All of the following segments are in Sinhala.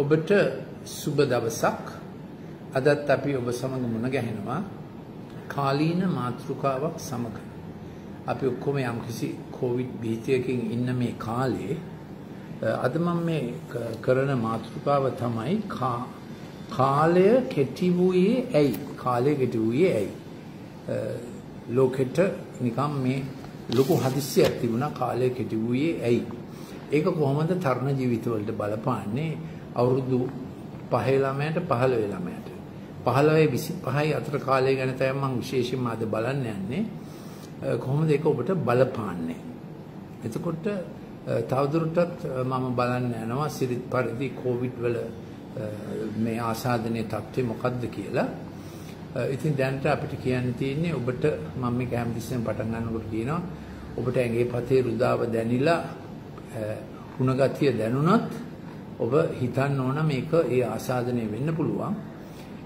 ඔබට සුබ දවසක්. අදත් අපි ඔබ සමග මුණ ගැහෙනවා කාලීන මාතෘකාවක් සමග. අපි ඔක්කොම යම්කිසි කොවිඩ් භීතියකින් ඉන්න මේ කාලේ අද මම මේ කරන මාතෘකාව තමයි කාලය කෙටි වූයේ ඇයි? කාලය කෙටි වූයේ ඇයි? ලෝකෙට නිකම් මේ ලොකු හදිස්සියක් තිබුණා කාලය කෙටි වූයේ ඇයි? ඒක කොහොමද තරුණ ජීවිතවලට බලපාන්නේ? අවුරුදු 5 ළමයට 15 ළමයට 15 25 අතර කාලය ගැන තමයි මම විශේෂයෙන්ම අද බලන්න යන්නේ. කොහොමද ඒක ඔබට බලපාන්නේ? එතකොට තවදුරටත් මම බලන්න යනවා සිරිත් පරිදි කොවිඩ් වල මේ ආසාදනයේ තත්ත්වය මොකක්ද කියලා. ඉතින් දැනට අපිට කියන්න තියෙන්නේ ඔබට මම මේක හැමතිස්සෙම පටන් ගන්නකොට කියනවා ඔබට ඇඟේ පතේ රුදාව දැනිලා උණ ගතිය දැනුණත් ඔබ හිතන්න ඕන මේක ඒ ආසාදනය වෙන්න පුළුවන්.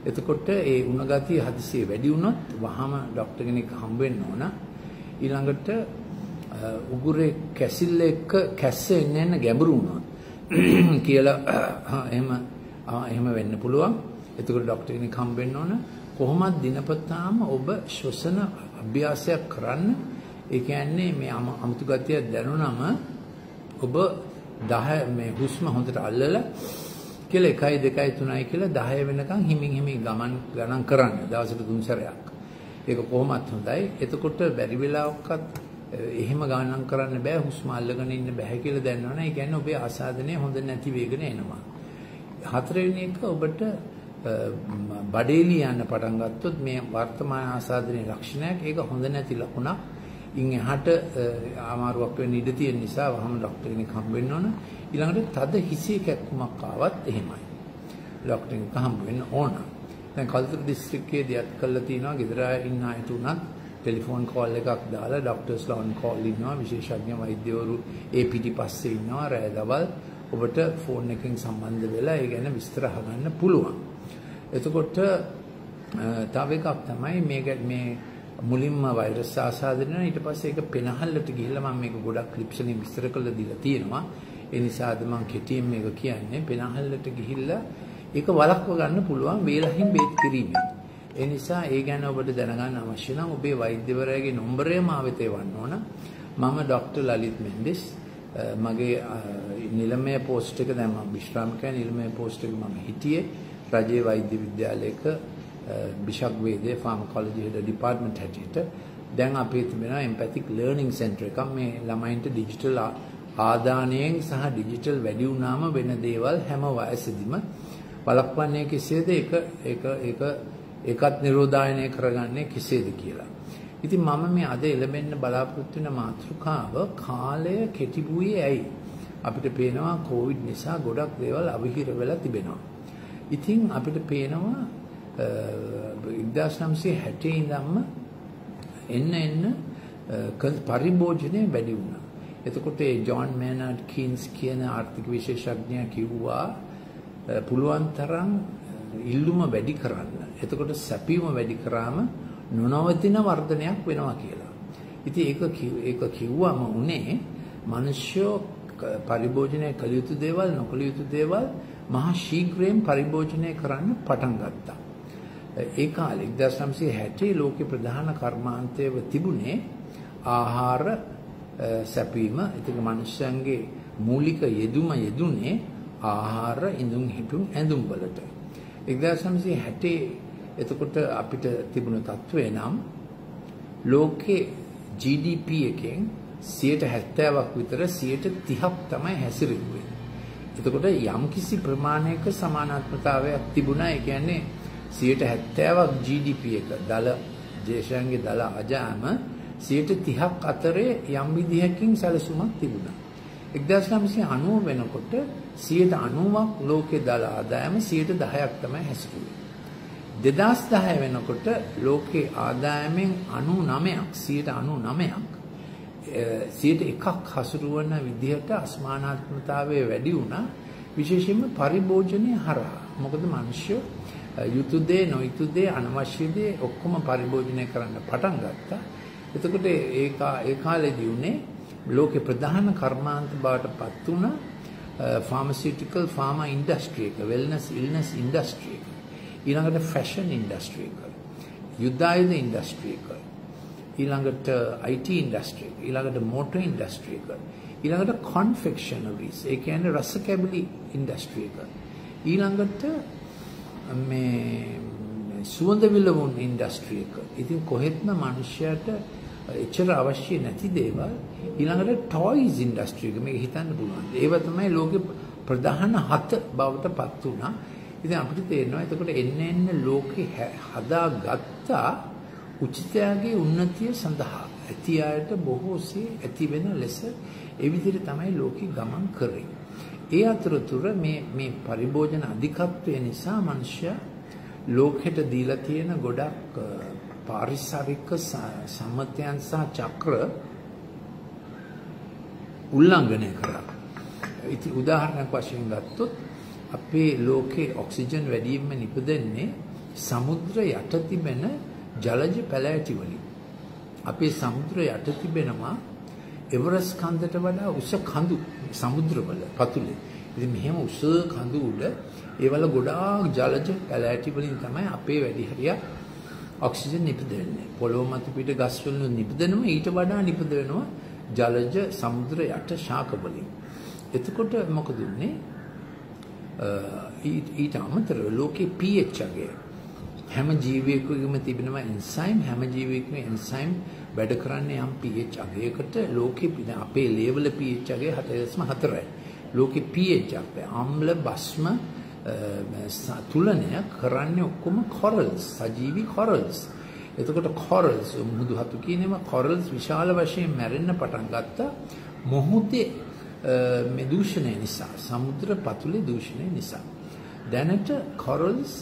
එතකොට ඒ උණ ගතිය හදිසියෙ වැඩි වුණොත් වහම ડોක්ටර් කෙනෙක් හම්බ වෙන්න ඕන. ඊළඟට උගුරේ කැසිල්ල එක්ක කැස්ස එන්න ගැඹුරු වුණොත් කියලා එහෙම වෙන්න පුළුවන්. එතකොට ડોක්ටර් කෙනෙක් හම්බ වෙන්න ඕන. කොහොමද දිනපතාම ඔබ ශ්වසන අභ්‍යාසයක් කරන්න. ඒ කියන්නේ මේ අමුතු ගතිය දැනුණම ඔබ 10 මේ හුස්ම හොඳට අල්ලලා කියලා 1 2 3යි කියලා 10 වෙනකන් හිමින් ගණන් කරන්න දවසට 3 සැරයක්. ඒක කොහොමත් හොඳයි. එතකොට බැරි වෙලාවකත් එහෙම ගණන් කරන්න බෑ, හුස්ම අල්ලගෙන ඉන්න බෑ කියලා දන්නවනේ. ඒ කියන්නේ ඔබේ ආසාදනය හොඳ නැති වෙගෙන එනවා. 4 වෙනි එක ඔබට බඩේලි යන්න පටන් ගත්තොත් මේ වර්තමාන ආසාදනයේ ලක්ෂණයක්. ඒක හොඳ නැති ලකුණක්. ඉන් එහාට අමාරුවක් වෙන්න ඉඩ තියෙන නිසා වහම ડોක්ටර් කෙනෙක් හම්බ වෙන්න ඕන. ඊළඟට තද හිසේ කැක්කුමක් ආවත් එහෙමයි. ડોක්ටර් කෙනෙක් හම්බ වෙන්න ඕන. දැන් කල්තර දිස්ත්‍රික්කයේ දියත් කළා තියෙනවා. ගෙදර ඉන්න අයට උනත් ටෙලිෆෝන් කෝල් එකක් දාලා ડોක්ටර්ස්ලා ඔන් කෝල් ඉන්නවා. විශේෂඥ වෛද්‍යවරු ඒ පිටිපස්සේ ඉන්නවා. රෑ දවල් ඔබට ෆෝන් එකකින් සම්බන්ධ වෙලා ඒ ගැන විස්තර අහගන්න පුළුවන්. එතකොට තව එකක් තමයි මේ මුලින්ම වෛරස් ආසාදනය ඊට පස්සේ ඒක පෙනහල්ලට ගිහිල්ලා මම මේක ගොඩක් ක්ලිප්ස් වලින් විස්තර කරලා දීලා තියෙනවා. ඒ නිසා අද මම කෙටියෙන් මේක කියන්නේ පෙනහල්ලට ගිහිල්ලා ඒක වළක්ව ගන්න පුළුවන් වේලහින් බේත් කිරීමෙන්. ඒ නිසා ඒ ගැන ඔබට දැනගන්න අවශ්‍ය නම් ඔබේ වෛද්‍යවරයාගේ නම්බරය මා වෙත එවන්න ඕන. මම ડોක්ටර් ලලිත් මෙන්ඩිස්. මගේ නිලමේ පෝස්ට් එක දැන් මම විශ්‍රාමිකයි. නිලමේ පෝස්ට් එක මම හිටියේ රජයේ වෛද්‍ය විද්‍යාලයක බිෂක් වේදේ ෆාමකොලොජි හෙඩ් ඩිපාර්ට්මන්ට් හැටියට. දැන් අපේ තිබෙනවා එම්පැතික් ලර්නින් සෙන්ටර් එකක්. මේ ළමයින්ට ඩිජිටල් ආදානයෙන් සහ ඩිජිටල් වැඩි වුණාම වෙන දේවල් හැම වයසෙදිම බලපන්නේ කෙසේද ඒකත් නිරෝධායනය කරගන්නේ කෙසේද කියලා. ඉතින් මම මේ අද එළඹෙන්න බලාපොරොත්තු වෙන මාතෘකාව කාලය කෙටි වූයේ ඇයි? අපිට පේනවා කොවිඩ් නිසා ගොඩක් දේවල් අවහිර වෙලා තිබෙනවා. ඉතින් අපිට පේනවා 1960 ඉඳන්ම එන්න පරිභෝජනය වැඩි වුණා. එතකොට ඒ ජොන් මේනර්ඩ් කීන්ස් කියන ආර්ථික විශේෂඥයා කිව්වා පුළුවන් තරම් ඉල්ලුම වැඩි කරන්න. එතකොට සැපීම වැඩි කරාම නොනවතින වර්ධනයක් වෙනවා කියලා. ඉතින් ඒක කිව්වම උනේ මිනිස්සු පරිභෝජනය කළ යුතු දේවල් නොකළ යුතු දේවල් මහා ශීඝ්‍රයෙන් පරිභෝජනය කරන්න පටන් ගත්තා. ඒ කාලේ 1960 ලෝකේ ප්‍රධාන කර්මාන්තයව තිබුණේ ආහාර සැපීම. ඒක මිනිස්යන්ගේ මූලික යෙදුනේ ආහාර ඉඳුන් හිටුන් ඇඳුම් වලට. 1960 එතකොට අපිට තිබුණ තත්ත්වය නම් ලෝකේ GDP එකෙන් 70%ක් විතර 30%ක් තමයි හැසිරෙන්නේ. එතකොට යම්කිසි ප්‍රමාණයක සමානාත්මතාවයක් තිබුණා. ඒ කියන්නේ 70%ක් GDP එක දල දේශයන්ගේ දල අජාම 30%ක් අතරේ යම් විදිහකින් සැලසුමක් තිබුණා. 1990 වෙනකොට 90%ක් ලෝකේ දල ආදායම 10%ක් තමයි හැසිරුවේ. 2010 වෙනකොට ලෝකේ ආදායමෙන් 99%ක් 101ක් හසුරුවන විදිහට අසමානාත්මතාවය වැඩි වුණා. විශේෂයෙන්ම පරිභෝජනය හරහා. මොකද මිනිස්සු යුතු දේ නොයුතු දේ අනවශ්‍ය දේ ඔක්කොම පරිභෝජනය කරන්න පටන් ගත්තා. එතකොට ඒ කාලේදී උනේ ලෝකේ ප්‍රධාන කර්මාන්ත බවට පත් වුණා ෆාමසිටිකල් ෆාමා ඉන්ඩස්ට්‍රි එක, වෙල්නස් ඉල්නස් ඉන්ඩස්ට්‍රි එක, ඊළඟට ෆැෂන් ඉන්ඩස්ට්‍රි එක, යුද්ධායුධ ඉන්ඩස්ට්‍රි එක, ඊළඟට IT ඉන්ඩස්ට්‍රි එක, ඊළඟට මෝටර් ඉන්ඩස්ට්‍රි එක, ඊළඟට කොන්ෆෙක්ෂනරිස්, ඒ කියන්නේ රස කැබලි ඉන්ඩස්ට්‍රි එක, ඊළඟට මේ සුවඳ විලවුන් ඉන්ඩස්ට්‍රි එක. ඉතින් කොහෙත්ම මිනිස්සයාට එච්චර අවශ්‍ය නැති දේවල්. ඊළඟට ටොයිස් ඉන්ඩස්ට්‍රි එක මේක හිතන්න පුළුවන්. ඒව තමයි ලෝකේ ප්‍රධාන 7 බවට පත් වුණා. ඉතින් අපිට තේරෙනවා එතකොට එන්න ලෝකේ හදාගත්තා උචිතයාගේ උන්නතිය සඳහා ඇති අයට බොහෝසේ ඇති වෙන ලෙස ඒ විදිහට තමයි ලෝකෙ ගමන් කරේ. ඒ අතරතුර මේ පරිභෝජන අධිකත්වය නිසා මිනිස්සයා ලෝකෙට දීලා තියෙන ගොඩක් පාරිසරික සම්මතයන් සහ චක්‍ර උල්ලංඝනය කරා. ඉතින් උදාහරණයක් වශයෙන් ගත්තොත් අපේ ලෝකේ ඔක්සිජන් වැඩියෙන්ම නිපදෙන්නේ සමුද්‍ර යට තිබෙන ජලජ පැලෑටි වලින්. අපේ සමුද්‍ර යට තිබෙනවා එවරස් කන්දට වඩා උස කඳු සමුද්‍රවල පතුලේ. ඉතින් මෙහෙම උස කඳු උඩ ඒවල ගොඩාක් ජලජ පැලෑටි වලින් තමයි අපේ වැඩි හරියක් ඔක්සිජන් නිපදෙන්නේ. පොළොව මත පිට ගස් වලින් නිපදෙනවා ඊට වඩා නිපද වෙනවා ජලජ සමුද්‍ර යට ශාක වලින්. එතකොට මොකද වෙන්නේ? ඊට අමතරව ලෝකේ pH අගය හැම ජීවියෙකුගේම තිබෙනවා එන්සයිම්. හැම ජීවියෙකම එන්සයිම් වැඩ කරන්නේ යම් pH අගයකට. ලෝකේ අපේ ලේවල pH අගය 7.4යි. ලෝකේ pH අගය අම්ල බස්ම තුලනය කරන්නේ ඔක්කොම කොරල්ස්, සජීවී කොරල්ස්. එතකොට කොරල්ස් මුහුදු හතු කියනේම කොරල්ස් විශාල වශයෙන් මැරෙන්න පටන් ගත්තා මොහොතේ මේ දූෂණය නිසා, සමුද්‍ර පතුලේ දූෂණය නිසා. දැනට කොරල්ස්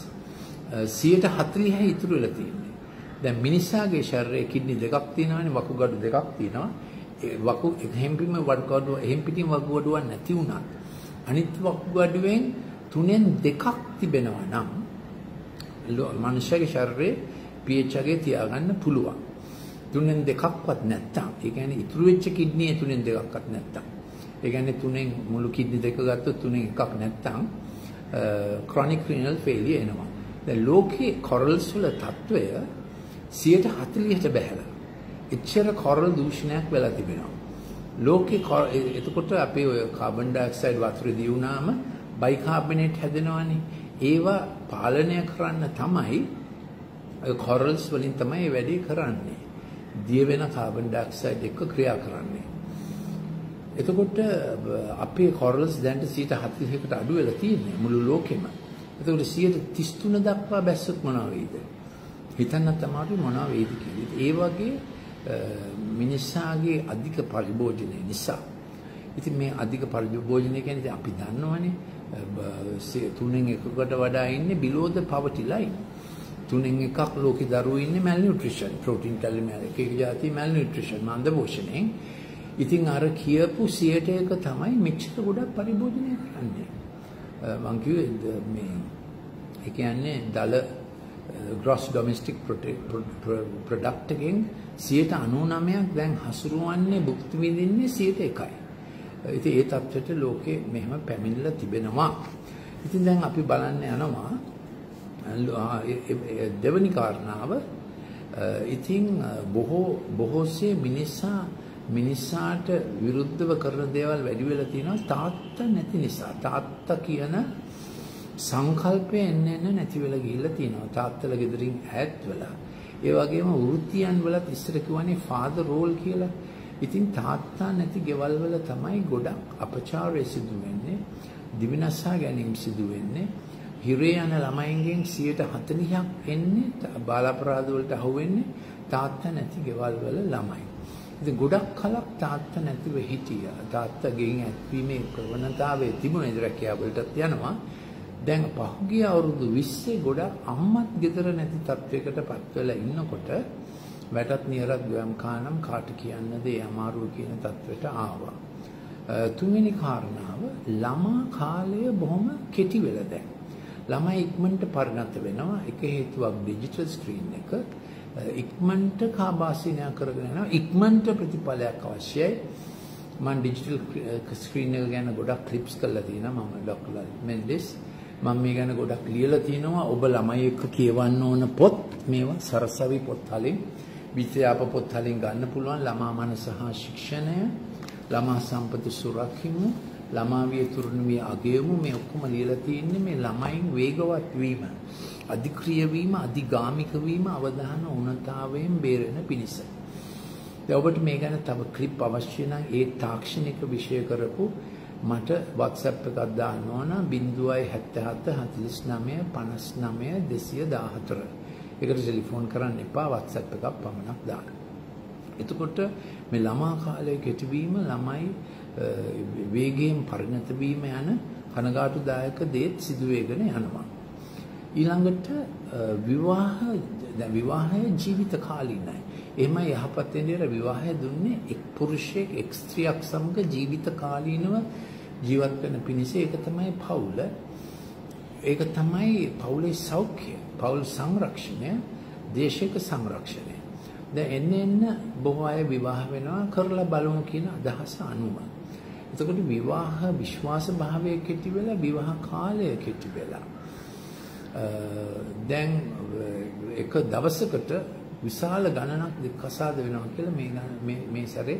40% ඉතුරු වෙලා තියෙන්නේ. දැන් මිනිසාගේ ශරීරයේ කිඩ්නි දෙකක් තියෙනවානේ, වකුගඩු දෙකක් තියෙනවා. ඒ එහෙම් පිටින් වකුගඩුවක් නැති වුණත් අනිත් වකුගඩුවෙන් 3න් 2ක් තිබෙනවා නම් මනුෂ්‍යගේ ශරීරයේ pH එකේ තියාගන්න පුළුවන්. 3න් 2ක්වත් නැත්තම්, ඒ කියන්නේ ඉතුරු වෙච්ච කිඩ්නියේ 3න් 2ක්වත් නැත්තම්, ඒ කියන්නේ 3න් මුළු කිඩ්නි දෙක ගත්තොත් 3න් එකක් නැත්තම් chronic renal failure එනවා. දැන් ලෝකේ කොරල්ස් වල තත්වය 40%ට බැහැලා. එච්චර කොරල් දූෂණයක් වෙලා තිබෙනවා. ලෝකේ එතකොට අපේ ඔය කාබන් ඩයොක්සයිඩ් වතුරේ දී වුණාම බයිකාබනේට් හැදෙනවානේ. ඒවා පාලනය කරන්න තමයි ඔය කොරල්ස් වලින් තමයි වැඩේ කරන්නේ. දිය වෙන කාබන් ඩයොක්සයිඩ් එක්ක ක්‍රියා කරන්නේ. එතකොට අපේ කොරල්ස් දැන් 40%කට අඩු වෙලා තියෙන්නේ මුළු ලෝකෙම. එතකොට 133 දක්වා බැස්සොත් මොනවා වෙයිද? හිතන්න තමයි මොනවා වෙයිද කියලා. ඒ වගේ මිනිසාගේ අධික පරිභෝජනය නිසා. ඉතින් මේ අධික පරිභෝජනය කියන්නේ අපි දන්නවනේ 3න් 1කට වඩා ඉන්නේ below the poverty line. 3න් 1ක් ලෝකේ දරුවෝ ඉන්නේ malnutrition, protein කැලරිමැරික් එක જાති malnutrition මන්ද පෝෂණයෙන්. ඉතින් අර කියපු 100% තමයි මෙච්චර ගොඩක් පරිභෝජනය කරන්නේ. මං කිව්වේ මේ ඒ කියන්නේ දල gross domestic product එකෙන් 99%ක් දැන් හසුරුවන්නේ භුක්ති විඳින්නේ 1%යි. ඉතින් ඒ තත්ත්වයට ලෝකේ මෙහෙම පැමිණලා තිබෙනවා. ඉතින් දැන් අපි බලන්න යනවා දෙවනි කාරණාව. ඉතින් බොහෝසේ මිනිසාට විරුද්ධව කරන දේවල් වැඩි වෙලා තියෙනවා තාත්තා නැති නිසා. තාත්තා කියන සංකල්පය එන්න නැති වෙලා ගිහිල්ලා තියෙනවා. තාත්තලා ගෙදරින් ඈත් වෙලා. ඒ වගේම වෘත්තියන් වලත් ඉස්සර කියවනේ ෆාදර් රෝල් කියලා. ඉතින් තාත්තා නැති ගෙවල් වල තමයි ගොඩක් අපචාරය සිදු වෙන්නේ, දිවිනසා ගැනීම සිදු වෙන්නේ. හිරේ යන ළමයින්ගෙන් 40%ක් එන්නේ බාල අපරාධ වලට අහු වෙන්නේ තාත්තා නැති ගෙවල් වල ළමයි. ඉතින් ගොඩක් කලක් තාත්තා නැතිව හිටියා. තාත්තගෙන් ඇත්වීමේ ප්‍රවණතාවයේ තිබුණ ඉදරකියා වලටත් යනවා. දැන් පහුගිය අවුරුදු 20 ගොඩක් අම්මත් ගෙදර නැති තත්වයකටපත් වෙලා ඉන්නකොට වැටත් නියරක් ගම් කානම් කාට කියන්නද ඒ අමාරුව කියන තත්වයට ආවා. තුන්වෙනි කාරණාව ළමා කාලය බොහොම කෙටි වෙලා දැන්. ළමයි ඉක්මනට පරිණත වෙනවා. එක හේතුවක් ඩිජිටල් ස්ක්‍රීන් එක. ඉක්මනට කාබාසිනය කරගෙන යනවා. ඉක්මනට ප්‍රතිඵලයක් අවශ්‍යයි. මම ඩිජිටල් ස්ක්‍රීන් එක ගැන ගොඩක් ක්ලිප්ස් කරලා තියෙනවා මම ඩොක්ටර් මෙන්ඩිස් මම මේ ගැන ගොඩක් ලියලා තිනවා ඔබ ළමයි එක්ක කියවන්න ඕන පොත් මේවා සරසවි පොත් වලින් විද්‍යාප පොත් වලින් ගන්න පුළුවන් ළමා මනස හා ශික්ෂණය ළමා සම්පත සුරකිමු ළමා විතුරුණු විය අගයමු මේ ඔක්කොම ලියලා තියෙන්නේ මේ ළමයින් වේගවත් වීම අධික්‍රිය වීම අධිගාමික වීම අවධාන උනතාවයෙන් බේරෙන පිණිස දැන් ඔබට මේ ගැන තව ක්ලිප් අවශ්‍ය නම් ඒ තාක්ෂණික විෂය කරපු මට WhatsApp එකක් දාන්න ඕන 077 49 59 214. ඒකට ටෙලිෆෝන් කරන්න එපා WhatsApp එකක් පමණක් දාන්න. එතකොට මේ ළමා කාලයේ කෙටිවීම ළමයි වේගයෙන් පරිණත වීම යන කනගාටුදායක දේත් සිදු වෙගෙන යනවා. ඊළඟට විවාහය ජීවිත කාලීනයි. එහෙමයි යහපත් වෙන්නේ විවාහය දුන්නේ එක් පුරුෂයෙක් එක් ස්ත්‍රියක් සමග ජීවිත කාලීනව ජීවත් වෙන පිණිස ඒක තමයි පවුල. ඒක තමයි පවුලේ සෞඛ්‍යය, පවුල් සංරක්ෂණය, දේශික සංරක්ෂණය. දැන් එන්න බොහෝ අය විවාහ වෙනවා කරලා බලමු කියන අදහස අනුව. එතකොට විවාහ විශ්වාස භාවයේ කෙටි වෙලා විවාහ කාලය කෙටි වෙලා. දැන් එක දවසකට විශාල ගණනක් කසාද වෙනවා කියලා මේ සැරේ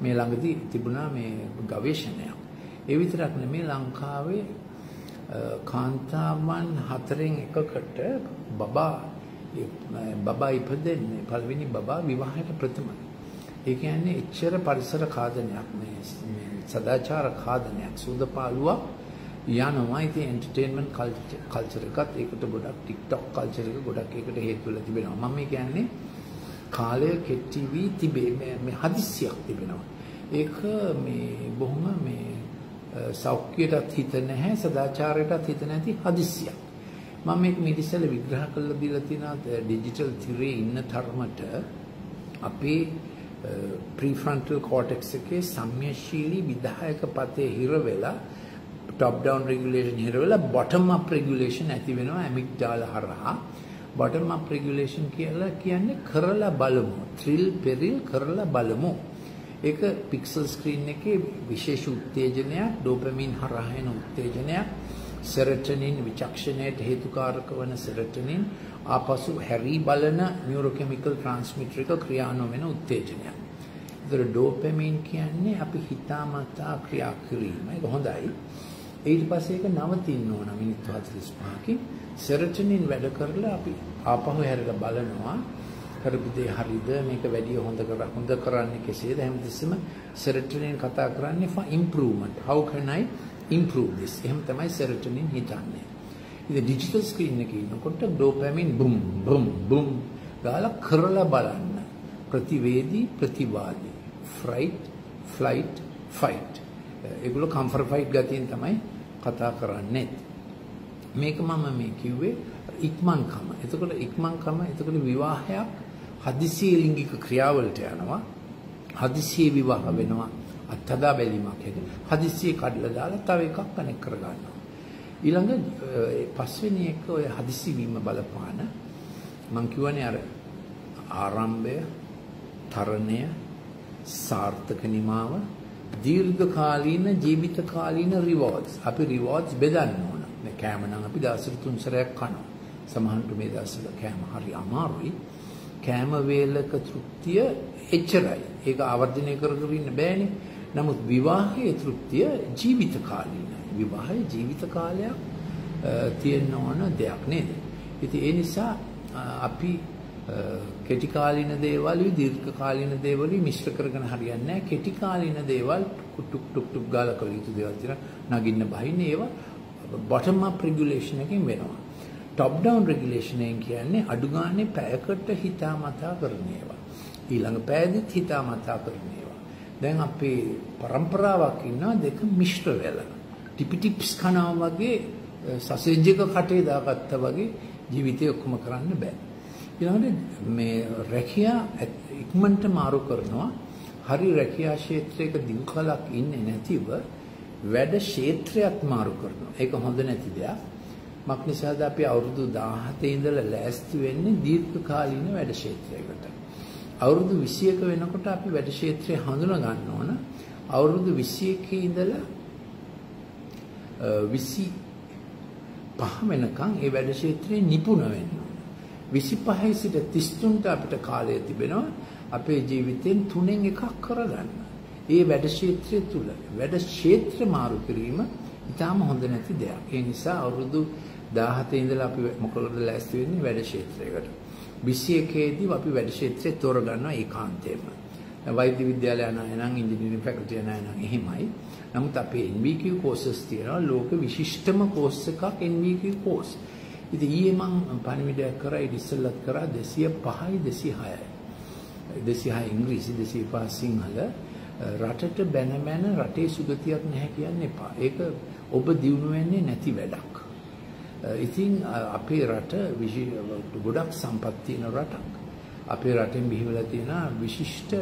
මේ ළඟදී තිබුණා මේ ගවේෂණයක්. ඒ විතරක් නෙමෙයි ලංකාවේ කාන්තාවන් 4න් එකකට බබා ඉපදෙන්නේ පළවෙනි බබා විවාහයට ප්‍රථමයි. ඒ කියන්නේ එච්චර පරිසර කාදනයක් මේ සදාචාර කාදනයක් සුදපාලුවක් යනවා. ඉතින් එන්ටර්ටේන්මන්ට් කල්චර් එකත් ඒකට ගොඩක් TikTok කල්චර් එක ගොඩක් ඒකට හේතු වෙලා තිබෙනවා. මම කියන්නේ කාලය කෙටි වී තිබේ මේ හදිස්සියක් තිබෙනවා. ඒක මේ බොහොම මේ සෞඛ්‍යයටත් හිත නැහැ සදාචාරයටත් හිත නැති හදිස්සියක්. මම මේක මිදිසල විග්‍රහ කරලා දීලා තියෙනවා ඩිජිටල් තිරේ ඉන්න තරමට අපේ ප්‍රීෆ්‍රන්ටල් කෝටෙක්ස් එකේ සම්‍යශීලී විධායක පතේ හිර වෙලා top down regulation හිර වෙලා bottom up regulation ඇති වෙනවා ඇමිග්ඩාලා හරහා. bottom up regulation කියලා කියන්නේ කරලා බලමු, thrill peril කරලා බලමු. ඒක pixel screen එකේ විශේෂ උත්තේජනයක්, dopamine හරහා එන උත්තේජනයක්, serotonin විචක්ෂණයට හේතුකාරක වන serotonin ආපසු හැරී බලන neurochemical transmitter එක ක්‍රියා නොවන උත්තේජනයක්. ඒතර dopamine කියන්නේ අපි හිතාමතා ක්‍රියා කිරීම. ඒක හොඳයි. ඊට පස්සේ ඒක නවතින්න ඕන මිනිත්තු 45කින්. serotonin වැඩ කරලා අපි ආපහු හැරලා බලනවා කරපු දේ හරිද මේක වැඩි හොඳ කරන්නේ කෙසේද හැමතිස්සෙම serotonin කතා කරන්නේ for improvement. How can I improve this? එහෙම තමයි serotonin හිතන්නේ. ඉතින් digital screen එකේ ඉන්නකොට dopamine boom boom boom ගාලා කරලා බලන්න. ප්‍රතිවේදී ප්‍රතිවාදී fright flight fight ඒගොල්ලෝ comfort fight ගතියෙන් තමයි කතා කරන්නේ. මේක මම මේ කිව්වේ ඉක්මන්කම. එතකොට ඉක්මන්කම එතකොට විවාහයක් හදිසියේ ලිංගික ක්‍රියාවලට යනවා. හදිසියේ විවාහ වෙනවා. අත්හදා බැලීමක් එක. හදිසියේ කඩලා දාලා තව එකක් කනෙක්ට් කර ගන්නවා. ඊළඟ පස්වෙනි එක ඔය හදිසි වීම බලපාන මම කියවනේ අර ආරම්භය, තරණය, සාර්ථක නිමාව, දීර්ඝකාලීන ජීවිත කාලීන රිවෝඩ්ස්. අපි රිවෝඩ්ස් බෙදන්න ඕන. මේ කෑම නම් අපි දවසට 3 සැරයක් කනවා. සමහරවිට මේ දවස්වල කෑම හරි අමාරුයි. කෑම වේලක තෘප්තිය එච්චරයි. ඒක ආවර්ජනය කර කර ඉන්න බෑනේ. නමුත් විවාහයේ තෘප්තිය ජීවිත කාලීනයි. විවාහයේ ජීවිත කාලයක් තියෙන්න ඕන දෙයක් නේද? ඉතින් ඒ නිසා අපි කෙටි කාලීන දේවල් දීර්ඝ කාලීන දේවල් මිශ්‍ර කරගෙන හරියන්නේ නැහැ. කෙටි කාලීන දේවල් ටුක් ටුක් ටුක් ගාලා කළ යුතු දේවල් තියෙනවා. නගින්න බහින්නේ ඒවා bottom up regulation එකකින් වෙනවා. top down regulation එකෙන් කියන්නේ අඩු ගානේ පැයකට හිතාමතා කරන ඒවා. ඊළඟ පැයදිත් හිතාමතා කරන ඒවා. දැන් අපේ પરම්පරාවක් ඉන්නවා දෙක මිශ්‍ර වෙලා. ටිපිටිප්ස් කනවා වගේ සසෙජ්ජක කටේ දාගත්තා වගේ ජීවිතය ඔක්කොම කරන්න බෑ. ඊළඟට මේ රැකියා ඉක්මනට මාරු කරනවා. හරි රැකියා ක්ෂේත්‍රයක දිගු කලක් ඉන්නේ නැතිව වැඩ ක්ෂේත්‍රයක් මාරු කරනවා. ඒක හොඳ නැති දෙයක්. මක්නිසාද අපි අවුරුදු 17 ඉඳලා ලෑස්ති වෙන්නේ දීර්ඝකාලීන වැඩ ක්ෂේත්‍රයකට. අවුරුදු 21 වෙනකොට අපි වැඩ ක්ෂේත්‍රය හඳුනා ගන්න ඕන. අවුරුදු 21 ඉඳලා 25 වෙනකන් ඒ වැඩ ක්ෂේත්‍රයේ නිපුණ වෙන්න ඕන. 25 සිට 33ට අපිට කාලය තිබෙනවා අපේ ජීවිතෙන් 3න් එකක් කරගන්න. ඒ වැඩ ක්ෂේත්‍රය තුල වැඩ ක්ෂේත්‍ර මාරු කිරීම ඉතාම හොඳ නැති දෙයක්. ඒ නිසා අවුරුදු 17 ඉඳලා අපි මොකටද ලෑස්ති වෙන්නේ වැඩ ක්ෂේත්‍රයකට. 21 දී අපි වැඩ ක්ෂේත්‍රය තෝරගන්නවා ඒකාන්තයෙන්ම. වෛද්‍ය විද්‍යාලය යන අය නම් ඉන්ජිනියරින් ෆැකල්ටි යන අය නම් එහෙමයි. නමුත් අපේ NVQ courses තියෙනවා ලෝක විශිෂ්ටම course එකක් NVQ course. ඉතින් ඊයේ මම පණිවිඩයක් කරා ඉතිසල්ලත් කරා 205යි 206යි. 206 ඉංග්‍රීසි 205 සිංහල රටට බැන රටේ සුගතියක් නැහැ කියන්න එපා. ඒක ඔබ දියුණු වෙන්නේ නැති වැඩක්. ඉතින් අපේ රට ගොඩක් සම්පත් තියෙන රටක්. අපේ රටෙන් බිහිවලා තියෙන විශිෂ්ට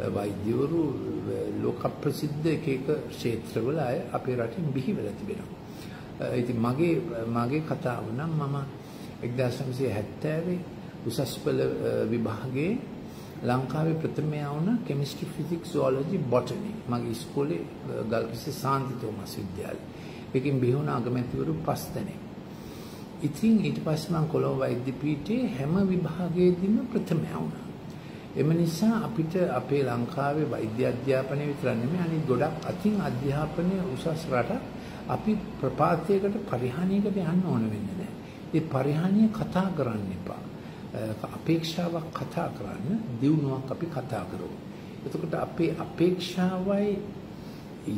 වෛද්‍යවරු ලෝක ප්‍රසිද්ධ එක ක්ෂේත්‍රවල අය අපේ රටෙන් බිහිවලා තිබෙනවා. ඉතින් මගේ කතාව නම් මම 1970 උසස් පෙළ විභාගයේ ලංකාවේ ප්‍රථම වුණ කෙමිස්ට්‍රි ෆිසික්ස් සුවොලොජි බොටනි මගේ ඉස්කෝලේ ගල්කිස්සේ සාන්ති තෝමස් විද්‍යාලය. ඒකෙන් බිහි වුණ අගමැතිවරු 5 දෙනෙක්. ඉතින් ඊට පස්සේ මම කොළඹ වෛද්‍ය පීඨයේ හැම විභාගයේදීම ප්‍රථම වුණා. එම නිසා අපිට අපේ ලංකාවේ වෛද්‍ය අධ්‍යාපනය විතර නෙමෙයි අනිත් ගොඩක් අතින් අධ්‍යාපනය උසස් රට අපි ප්‍රපාතයකට පරිහානියකට යන්න ඕන වෙන්නේ නැහැ. ඒ පරිහානිය කතා කරන්න එපා. අපේක්ෂාවක් කතා කරන්න දියුණුවක් අපි කතා කරමු. එතකොට අපේ අපේක්ෂාවයි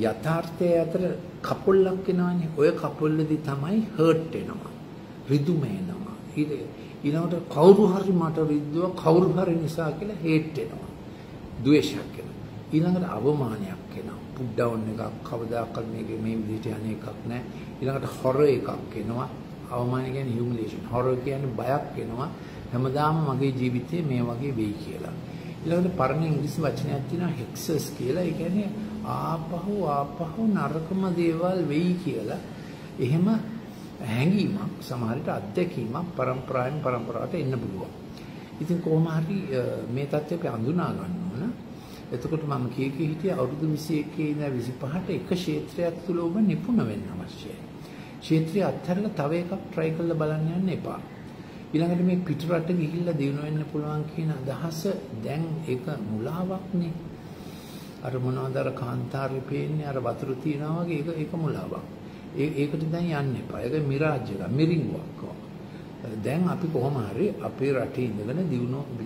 යථාර්ථය අතර කපොල්ලක් එනවනේ. ඔය කපොල්ලේදී තමයි හර්ට් වෙනවා. රිදුම එනවා. ඊළඟට කවුරු හරි මට රිද්දුව කවුරු හරි නිසා කියලා හේට් වෙනවා. ද්වේෂයක් එනවා. ඊළඟට අවමානයක් එනවා. පුට් ඩවුන් එකක් කවදාකවත් මේ විදිහට යන්නේ එකක් නැහැ. ඊළඟට හොරර් එකක් එනවා. අවමානය කියන්නේ හියුමිලියේෂන්. හොරර් කියන්නේ බයක් එනවා. හැමදාම මගේ ජීවිතේ මේ වගේ වෙයි කියලා. ඊළඟට පරණ ඉංග්‍රීසි වචනයක් තියෙනවා හෙක්සස් කියලා. ඒ කියන්නේ ආපහු නරකම දේවල් වෙයි කියලා. එහෙම හැඟීමක් සමහරට අත්දැකීමක් පරම්පරාවට එන්න පුළුවන්. ඉතින් කොහොම හරි මේ தත්ත්වය අපි අඳුනා ගන්න ඕන. එතකොට මම කීකේ හිටිය අවුරුදු 21 ඉඳලා 25ට එක ක්ෂේත්‍රයක් තුල ඔබ නිපුණ වෙන්න අවශ්‍යයි. ක්ෂේත්‍රය අත්හැරලා තව එකක් try කරලා බලන්න යන්න එපා. ඊළඟට මේ පිටරට ගිහිල්ලා දිනු වෙන්න පුළුවන් කියන අදහස දැන් ඒක මුලාවක්නේ. අර මොනවද අර කාන්තාරේ පේන්නේ අර වතුර තියනවා වගේ ඒක මුලාවක්. ඒකට දැන් යන්න එපා. ඒක මිරාජ් එක, මිරිඟුවක්. දැන් අපි කොහොම හරි අපේ රටේ ඉඳගෙන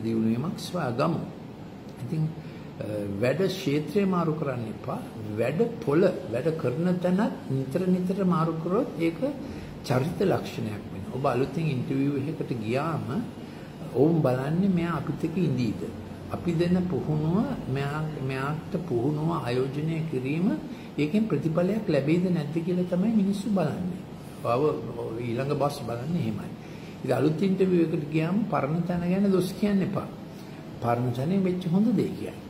දියුණුවීමක් සොයාගමු. ඉතින් වැඩ ක්ෂේත්‍රය මාරු කරන්න එපා. වැඩ කරන තැනත් නිතර මාරු කරොත් ඒක චරිත ලක්ෂණයක් වෙනවා. ඔබ අලුතින් ඉන්ටර්විව් එකකට ගියාම ඔවුන් බලන්නේ මෙයා අපිත් එක්ක ඉඳීද? අපි දෙන පුහුණුව මෙයාට පුහුණුව ආයෝජනය කිරීම ඒකෙන් ප්‍රතිඵලයක් ලැබෙයිද නැද්ද කියලා තමයි මිනිස්සු බලන්නේ. ඊළඟ බස් බලන්නේ එහෙමයි. ඉතින් අලුත් ඉන්ටර්විව් එකකට ගියාම පරණ තැන ගැන දොස් කියන්න එපා. පරණ තැනේ වෙච්ච හොඳ දේ කියන්නේ.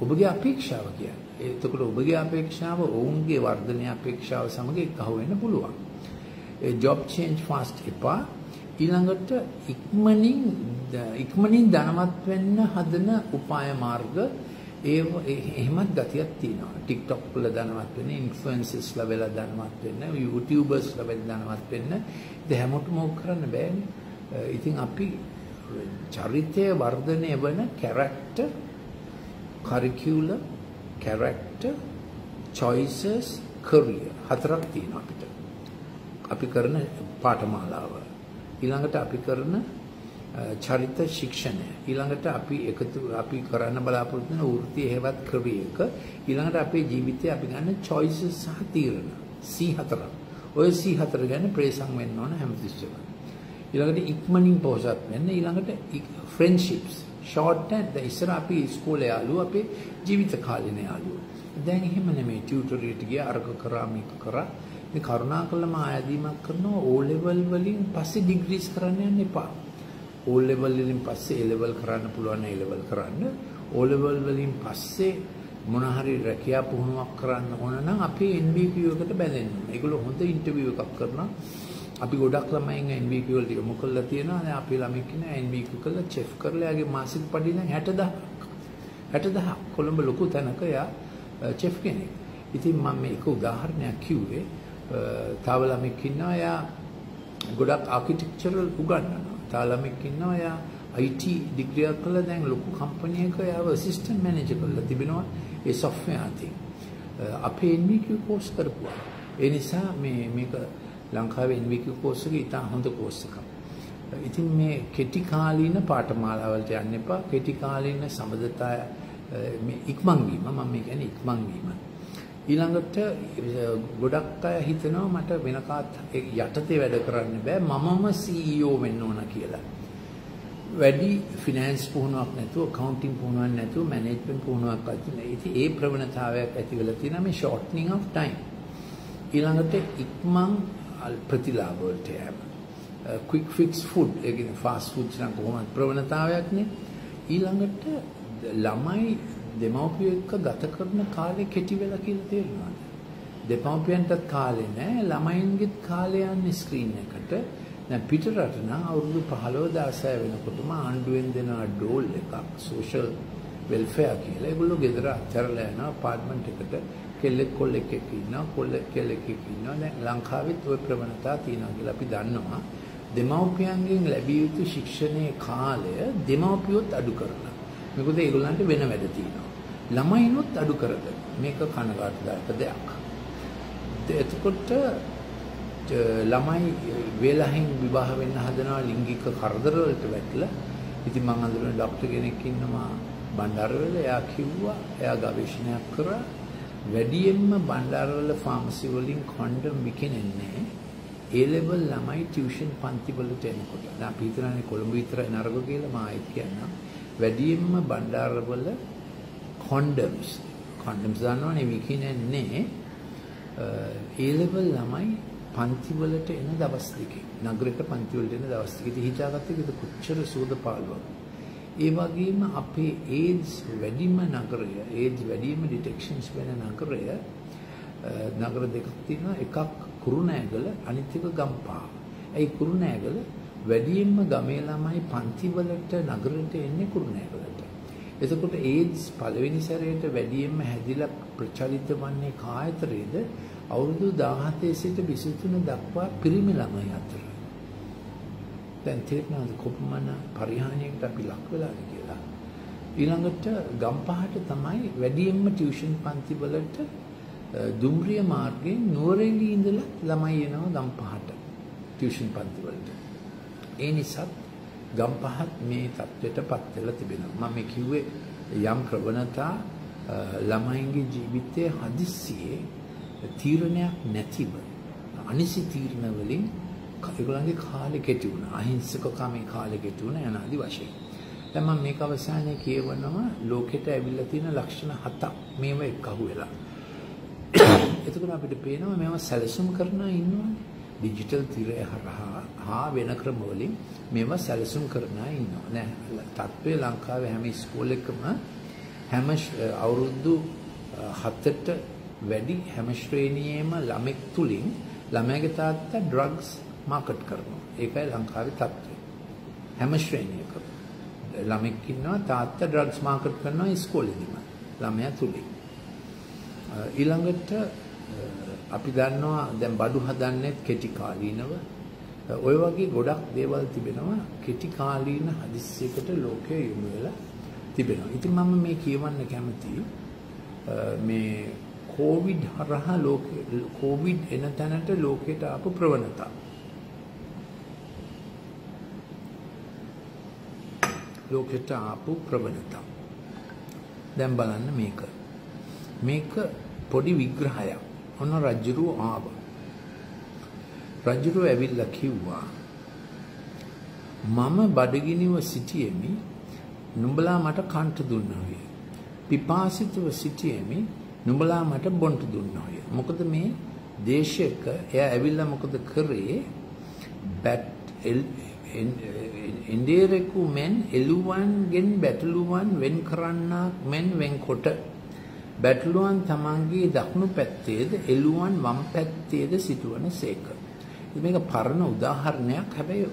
ඔබගේ අපේක්ෂාව කියන්නේ. එතකොට ඔබගේ අපේක්ෂාව ඔවුන්ගේ වර්ධනයේ අපේක්ෂාව සමග එකහුව වෙන්න පුළුවන්. job change fast එපා. ඊළඟට ඉක්මනින් ධනවත් වෙන්න හදන උපාය මාර්ග එහෙමත් ගතියක් තියෙනවා. TikTok වල ධනවත් වෙන්න, influencers ලා වෙලා ධනවත් වෙන්න, YouTubers ලා වෙලා ධනවත් වෙන්න. ඉතින් හැමෝටම ඕක කරන්න බෑනේ. ඉතින් අපි චරිතය වර්ධනය වෙන character, curriculum, character, choices, career හතරක් තියෙනවා අපිට. අපි කරන පාඨමාලාව. ඊළඟට අපි කරන චරිත ශික්ෂණය. ඊළඟට අපි කරන්න බලාපොරොත්තු වෙන වෘත්තිය හේවත් ක්‍රියාවක. ඊළඟට අපේ ජීවිතේ අපි ගන්න choices සහ තීරණ. C4. ඔය C4 ගැන ප්‍රේසම් වෙන්න ඕන හැමතිස්සෙම. ඊළඟට ඉක්මනින් පොහොසත් වෙන්න. ඊළඟට friendships. short and ඉස්සර අපි ඉස්කෝලේ යාළුවෝ අපේ ජීවිත කාලේන යාළුවෝ. දැන් එහෙම නෙමෙයි. ටියුටරියට ගියා අරක කරා මේක කරා. මේ කරුණාකරලා ආයදීමක් කරනවා O level වලින් පස්සේ ඩිග්‍රීස් කරන්න යන්න එපා. O level වලින් පස්සේ A level කරන්න පුළුවන් A level කරන්න. O level වලින් පස්සේ මොන හරි රැකියා පුහුණුවක් කරන්න ඕන නම් අපි NVQ එකට බැඳෙන්න ඕනේ. ඒගොල්ලෝ හොඳ ඉන්ටර්විව් එකක් කරනවා. අපි ගොඩක් ළමයින් NVQ වලට යොමු කරලා තියෙනවා. දැන් අපි ළමයි කියන NVQ කරලා චෙෆ් කරලා යාගේ මාසික පඩි නම් 60000ක්. 60000 කොළඹ ලොකු තැනක යා චෙෆ් කෙනෙක්. ඉතින් මම මේක උදාහරණයක් කිව්වේ තව ළමෙක් ඉන්නවා එයා ගොඩක් ආකිටෙක්චරල් උගන්වනවා. තව ළමෙක් ඉන්නවා එයා IT ඩිග්‍රී එකක් කරලා දැන් ලොකු කම්පැනි එකක එයාව ඇසිස්ටන්ට් මැනේජර් කරලා තිබෙනවා ඒ software අතින්. අපේ NVQ කෝස් කරපුවා. ඒ නිසා මේක ලංකාවේ NVQ කෝස් එක ඉතා හොඳ කෝස් එකක්. ඉතින් මේ කෙටි කාලීන පාඨමාලාවලට යන්න එපා. කෙටි කාලීන සම්බන්ධතා මේ ඉක්මන් වීම මම කියන්නේ ඉක්මන් වීම. ඊළඟට ගොඩක් අය හිතනවා මට වෙන කාත් යටතේ වැඩ කරන්න බෑ මමම CEO වෙන්න ඕන කියලා. වැඩි ෆිනෑන්ස් පුහුණුවක් නැතුව accounting පුහුණුවක් නැතුව management පුහුණුවක් නැතුව ඉතින් ඒ ප්‍රවණතාවයක් ඇති වෙලා තියෙනවා මේ shortening of time. ඊළඟට ඉක්මන් ප්‍රතිලාභ වලට යෑම. quick fix food ඒ කියන්නේ fast food නම් කොහොමද ප්‍රවණතාවයක් නේ. ඊළඟට ළමයි දෙමව්පියෝ එක්ක ගත කරන කාලේ කෙටි වෙලා කියලා තේරෙනවාද? දෙමව්පියන්ටත් කාලේ නැහැ ළමයින්ගෙත් කාලේ යන්නේ ස්ක්‍රීන් එකට. දැන් පිටරට නම් අවුරුදු 15 16 වෙනකොටම ආණ්ඩුවෙන් දෙන ඩෝල් එකක් සෝෂල් වෙල්ෆෙයාර් කියලා. ඒගොල්ලෝ ගෙදර අතරලා යනවා අපාර්ට්මන්ට් එකට කෙල්ලෙක් කොල්ලෙක් එක්ක ඉන්නවා කොල්ලෙක් කෙල්ලෙක් එක්ක ඉන්නවා. දැන් ලංකාවෙත් ওই ප්‍රවණතාව තියෙනවා කියලා අපි දන්නවා. දෙමව්පියන්ගෙන් ලැබිය යුතු ශික්ෂණයේ කාලය දෙමව්පියොත් අඩු කරනවා. මොකද ඒගොල්ලන්ට වෙන වැඩ තියෙනවා. ළමයිනොත් අඩු කරද මේක කනගාටුදායක දෙයක්. එතකොට ළමයි වේලහින් විවාහ වෙන්න හදනවා ලිංගික කරදර වලට වැටලා. ඉතින් මම අඳුරන ડોක්ටර් කෙනෙක් ඉන්නවා බණ්ඩාරවල. එයා කිව්වා එයා ගවේෂණයක් කරා වැඩියෙන්ම බණ්ඩාරවල ෆාමසි වලින් කොන්ඩම් විකිනෙන්නේ A level ළමයි ටියුෂන් පන්ති වලට එනකොට. දැන් අපි හිතනනේ කොළඹ විතරයි නරක කියලා මම ආයෙත් කියන්නම්. වැඩියෙන්ම බණ්ඩාරවල කොන්ඩම්ස් දන්නවනේ විකිනෙන්නේ A level ළමයි පන්ති වලට එන දවස් දෙකේ. නගරයට පන්ති වලට එන දවස් දෙකේ. ඉතින් හිතාගත්තේ ඒක කොච්චර සෝදපාලුවක්. ඒ වගේම අපේ AIDS වැඩිම නගරය, AIDS වැඩිම ඩිටෙක්ෂන්ස් වෙන නගරය නගර දෙකක් තියෙනවා. එකක් කුරුණෑගල, අනිත් එක ගම්පහ. ඒ කුරුණෑගල වැඩියෙන්ම ගමේ ළමයි පන්ති වලට නගරයට එන්නේ කුරුණෑගලට. එතකොට AIDS පළවෙනි සැරේට වැඩියෙන්ම හැදිලා ප්‍රචලිත වන්නේ කායතරේද අවුරුදු 17 සිට 23 දක්වා පිරිමි ළමයි අතර. දැන් තේරෙනවද කොපමණ පරිහානියකට අපි ලක් වෙලාද කියලා. ඊළඟට ගම්පහට තමයි වැඩියෙන්ම ටියුෂන් පන්ති වලට දුම්රිය මාර්ගයෙන් නුවරඑළිය ඉඳලා ළමයි එනවා ගම්පහට ටියුෂන් පන්ති වලට. ඒ නිසා ගම්පහත් මේ තත්ත්වයටපත් වෙලා තිබෙනවා. මම කිව්වේ යම් ප්‍රවණතා ළමයින්ගේ ජීවිතයේ හදිස්සියේ තීරණයක් නැතිව අනිසි තීරණ වලින් ඒගොල්ලන්ගේ කාලෙ කෙටි වුණා. අහිංසකකමේ කාලෙ කෙටි වුණා යනාදි වශයෙන්. දැන් මම මේක අවසානයේ කියවනවා ලෝකෙට ඇවිල්ලා තියෙන ලක්ෂණ 7ක් මේව එක්කහුව වෙලා. එතකොට අපිට පේනවා මේව සැලසුම් කරන ඉන්නවනේ. ඩිජිටල් තිරය හා වෙන ක්‍රම වලින් මේවා සැලසුම් කරන ඉන්නවා. නෑ තත්ත්වයේ ලංකාවේ හැම ඉස්කෝලේකම හැම අවුරුදු 7ට වැඩි හැම ශ්‍රේණියේම ළමෙක් තුලින් ළමයාගේ තාත්තා ඩ්‍රග්ස් මාකට් කරනවා. ඒකයි ලංකාවේ තත්ත්වය. හැම ශ්‍රේණියකම ළමෙක් ඉන්නවා තාත්තා ඩ්‍රග්ස් මාකට් කරනවා ඉස්කෝලේදීම ළමයා තුලින්. ඊළඟට අපි දන්නවා දැන් බඩු හදන්නෙත් කෙටි කාලීනව. ඔය වගේ ගොඩක් දේවල් තිබෙනවා කෙටි කාලීන හදිස්සියකට ලෝකයේ යොමු වෙලා තිබෙනවා. ඉතින් මම මේ කියවන්න කැමතියි මේ කොවිඩ් හරහා කොවිඩ් එන තැනට ලෝකයට ආපු ප්‍රවණතා. ලෝකයට ආපු ප්‍රවණතා. දැන් බලන්න මේක. මේක පොඩි විග්‍රහයක්. ඔන්න රජුරු ආවා. රජුරු ඇවිල්ලා කිව්වා මම බඩගිනිව සිටියෙමි නුඹලා මට කන්ට දුන්නාය. පිපාසිතව සිටියෙමි නුඹලා මට බොන්ට දුන්නාය. මොකද මේ දේශයක එයා ඇවිල්ලා මොකද කරේ? එන්ඩේරෙකු මෙන් එළුවන්ගෙන් බැටළුවන් වෙන් කරන්නාක් මෙන් වෙන්කොට බැටළුවන් තමන්ගේ දකුණු පැත්තේද එළුවන් වම් පැත්තේද සිටවන සේක. මේක පරණ උදාහරණයක්. හැබැයි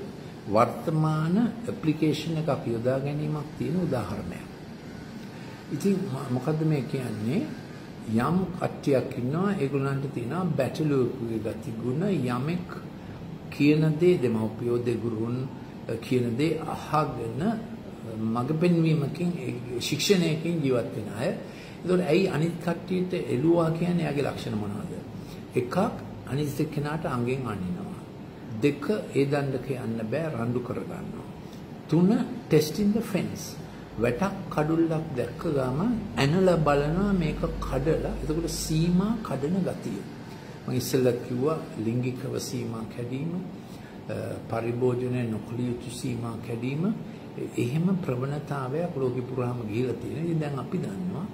වර්තමාන ඇප්ලිකේෂන් එකක් යොදා ගැනීමක් තියෙන උදාහරණයක්. ඉතින් මොකද්ද මේ කියන්නේ? යම් කට්ටියක් ඉන්නවා ඒගොල්ලන්ට තියෙනවා බැටළුවෙකුගේ ගති ගුණ යමෙක් කියන දේ දෙමව්පියෝ දෙගුරුන් කියන දේ අහගෙන මඟ පෙන්වීමකින් ශික්ෂණයකින් ජීවත් වෙන අය. ඒතකොට ඇයි අනිත් කට්ටියට එළුවා කියන්නේ යාගේ ලක්ෂණ මොනවද? එකක් අනිත් එක්කෙනාට අංගෙන් අනිනවා. දෙක ඒ දණ්ඩක යන්න බෑ රණ්ඩු කර ගන්නවා. තුන testing the fence. වැටක් කඩුල්ලක් දැක්ක ගම ඇනලා බලනවා මේක කඩලා. එතකොට සීමා කඩන ගතිය. මම ඉස්සෙල්ලා කිව්වා ලිංගිකව සීමා කැඩීම, පරිභෝජනය නොකළ යුතු සීමා කැඩීම, එහෙම ප්‍රවණතාවයක් ලෝකෙ පුරාම ගිහිලා තියෙනවා. ඉතින් දැන් අපි දන්නවා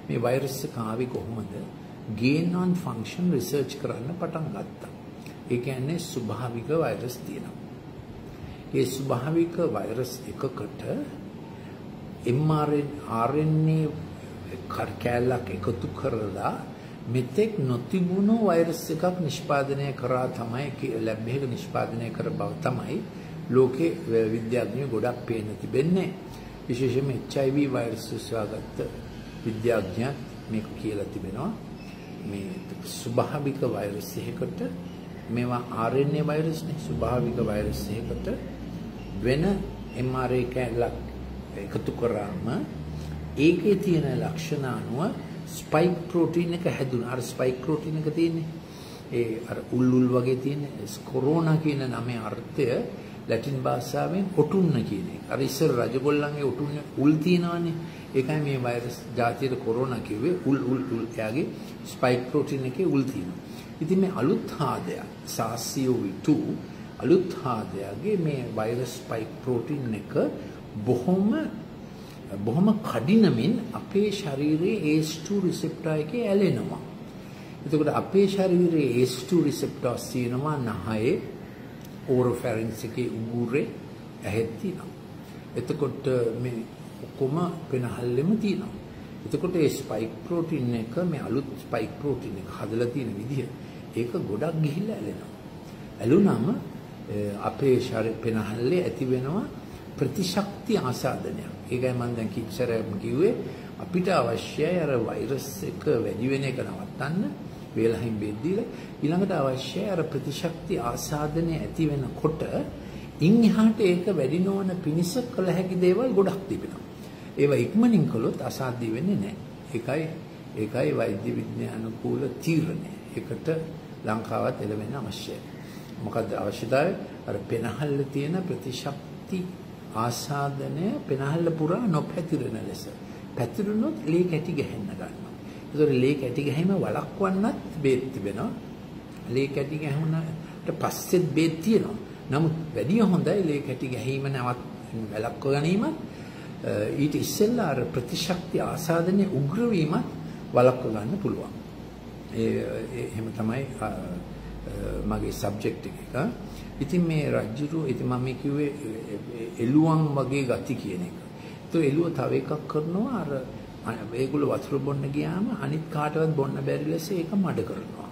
මේ වෛරස් එක ආවේ කොහොමද? gain on function research කරන්න පටන් ගත්තා. ඒ කියන්නේ ස්වභාවික වෛරස් තියෙනවා. ඒ ස්වභාවික වෛරස් එකකට mRNA කැලක් එකතු කරලා මෙතෙක් නොතිබුණු වෛරස් එකක් නිෂ්පාදනය කරා තමයි ලැබ් එකක නිෂ්පාදනය කර බව තමයි ලෝකේ විද්‍යාඥයෝ ගොඩක් පේන තිබෙන්නේ. විශේෂයෙන්ම HIV වෛරස් සොයාගත්ත විද්‍යාඥයන් මේක කියලා තිබෙනවා. මේ ස්වභාවික වෛරස් එකකට මේවා RNA වෛරස් නේ ස්වභාවික වෛරස් එකකට වෙන mRNA කැලක් එකතු කරාම ඒකේ තියෙන ලක්ෂණ අනුව ස්පයික් ප්‍රෝටීන් එක හැදුණා. අර ස්පයික් ප්‍රෝටීන් එක තියෙන්නේ ඒ අර උල් වගේ තියෙන කොරෝනා කියන නමේ අර්ථය ලැටින් භාෂාවෙන් ඔටුන්න කියන එක. අර ඉස්සර රජගොල්ලන්ගේ ඔටුන්න උල් තියෙනවානේ. ඒකයි මේ වෛරස් ජාතියට කොරෝනා කිව්වේ උල්. එයාගේ ස්පයික් ප්‍රෝටීන් එකේ උල් තියෙනවා. ඉතින් මේ අලුත් හාදයක් SARS-CoV-2 අලුත් හාදයගේ මේ වෛරස් ස්පයික් ප්‍රෝටීන් එක බොහොම කඩිනමින් අපේ ශරීරයේ ACE2 රිසෙප්ටර් එකේ ඇලෙනවා. එතකොට අපේ ශරීරයේ ACE2 රිසෙප්ටර්ස් තියෙනවා නහයේ ඕරොෆැරින්ක්ස් එකේ උගුරේ ඇහෙත් තියෙනවා. එතකොට මේ ඔක්කොම පෙනහල්ලෙම තියෙනවා. එතකොට ඒ ස්පයික් ප්‍රෝටීන් එක මේ අලුත් ස්පයික් ප්‍රෝටීන් එක හදලා තියෙන විදිහ ඒක ගොඩක් ගිහිල්ලා ඇලෙනවා. ඇලුනම අපේ ශරීර පෙනහල්ලේ ඇති වෙනවා ප්‍රතිශක්ති ආසාදනයක්. ඒකයි මම දැන් කිච්චරම කිව්වේ අපිට අවශ්‍යයි අර වෛරස් එක වැඩි වෙන එක නවත්තන්න වේලහින් බෙද්දීලා ඊළඟට අවශ්‍යයි අර ප්‍රතිශක්ති ආසාදනය ඇති වෙනකොට ඉන් එහාට ඒක වැඩි නොවන පිණිස කළ හැකි දේවල් ගොඩක් තිබෙනවා. ඒවා ඉක්මනින් කළොත් අසාධ්‍ය වෙන්නේ නැහැ. ඒකයි වෛද්‍ය විද්‍යානුකූල තීරණය. ඒකට ලංකාවත් එළවෙන්න අවශ්‍යයි. මොකද අවශ්‍යතාවය අර පෙනහල්ල තියෙන ප්‍රතිශක්ති ආසාදනය පෙනහල්ල පුරා නොපැතිරෙන ලෙස. පැතිරුණොත් ලේ කැටි ගහන්න ගන්නවා. ඒතකොට ලේ කැටි ගැහිම වළක්වන්නත් බේත් තිබෙනවා. ලේ කැටි ගැහුණාට පස්සෙත් බේත් තියෙනවා. නමුත් වැඩි හොඳයි ලේ කැටි ගැහිම නැවත් වළක්ව ගැනීමත් ඊට ඉස්සෙල්ලා අර ප්‍රතිශක්ති ආසාදනයේ උග්‍ර වීමත් වළක්ව ගන්න පුළුවන්. එහෙම තමයි මගේ සබ්ජෙක්ට් එක. ඉතින් මේ රජ්ජුරු ඉතින් මම කිව්වේ එළුවන් වගේ ගති කියන එක. તો එළුව තව එකක් කරනවා අර ඒගොල්ලෝ වතුර බොන්න ගියාම අනිත් කාටවත් බොන්න බැරි ලෙස ඒක මඩ කරනවා.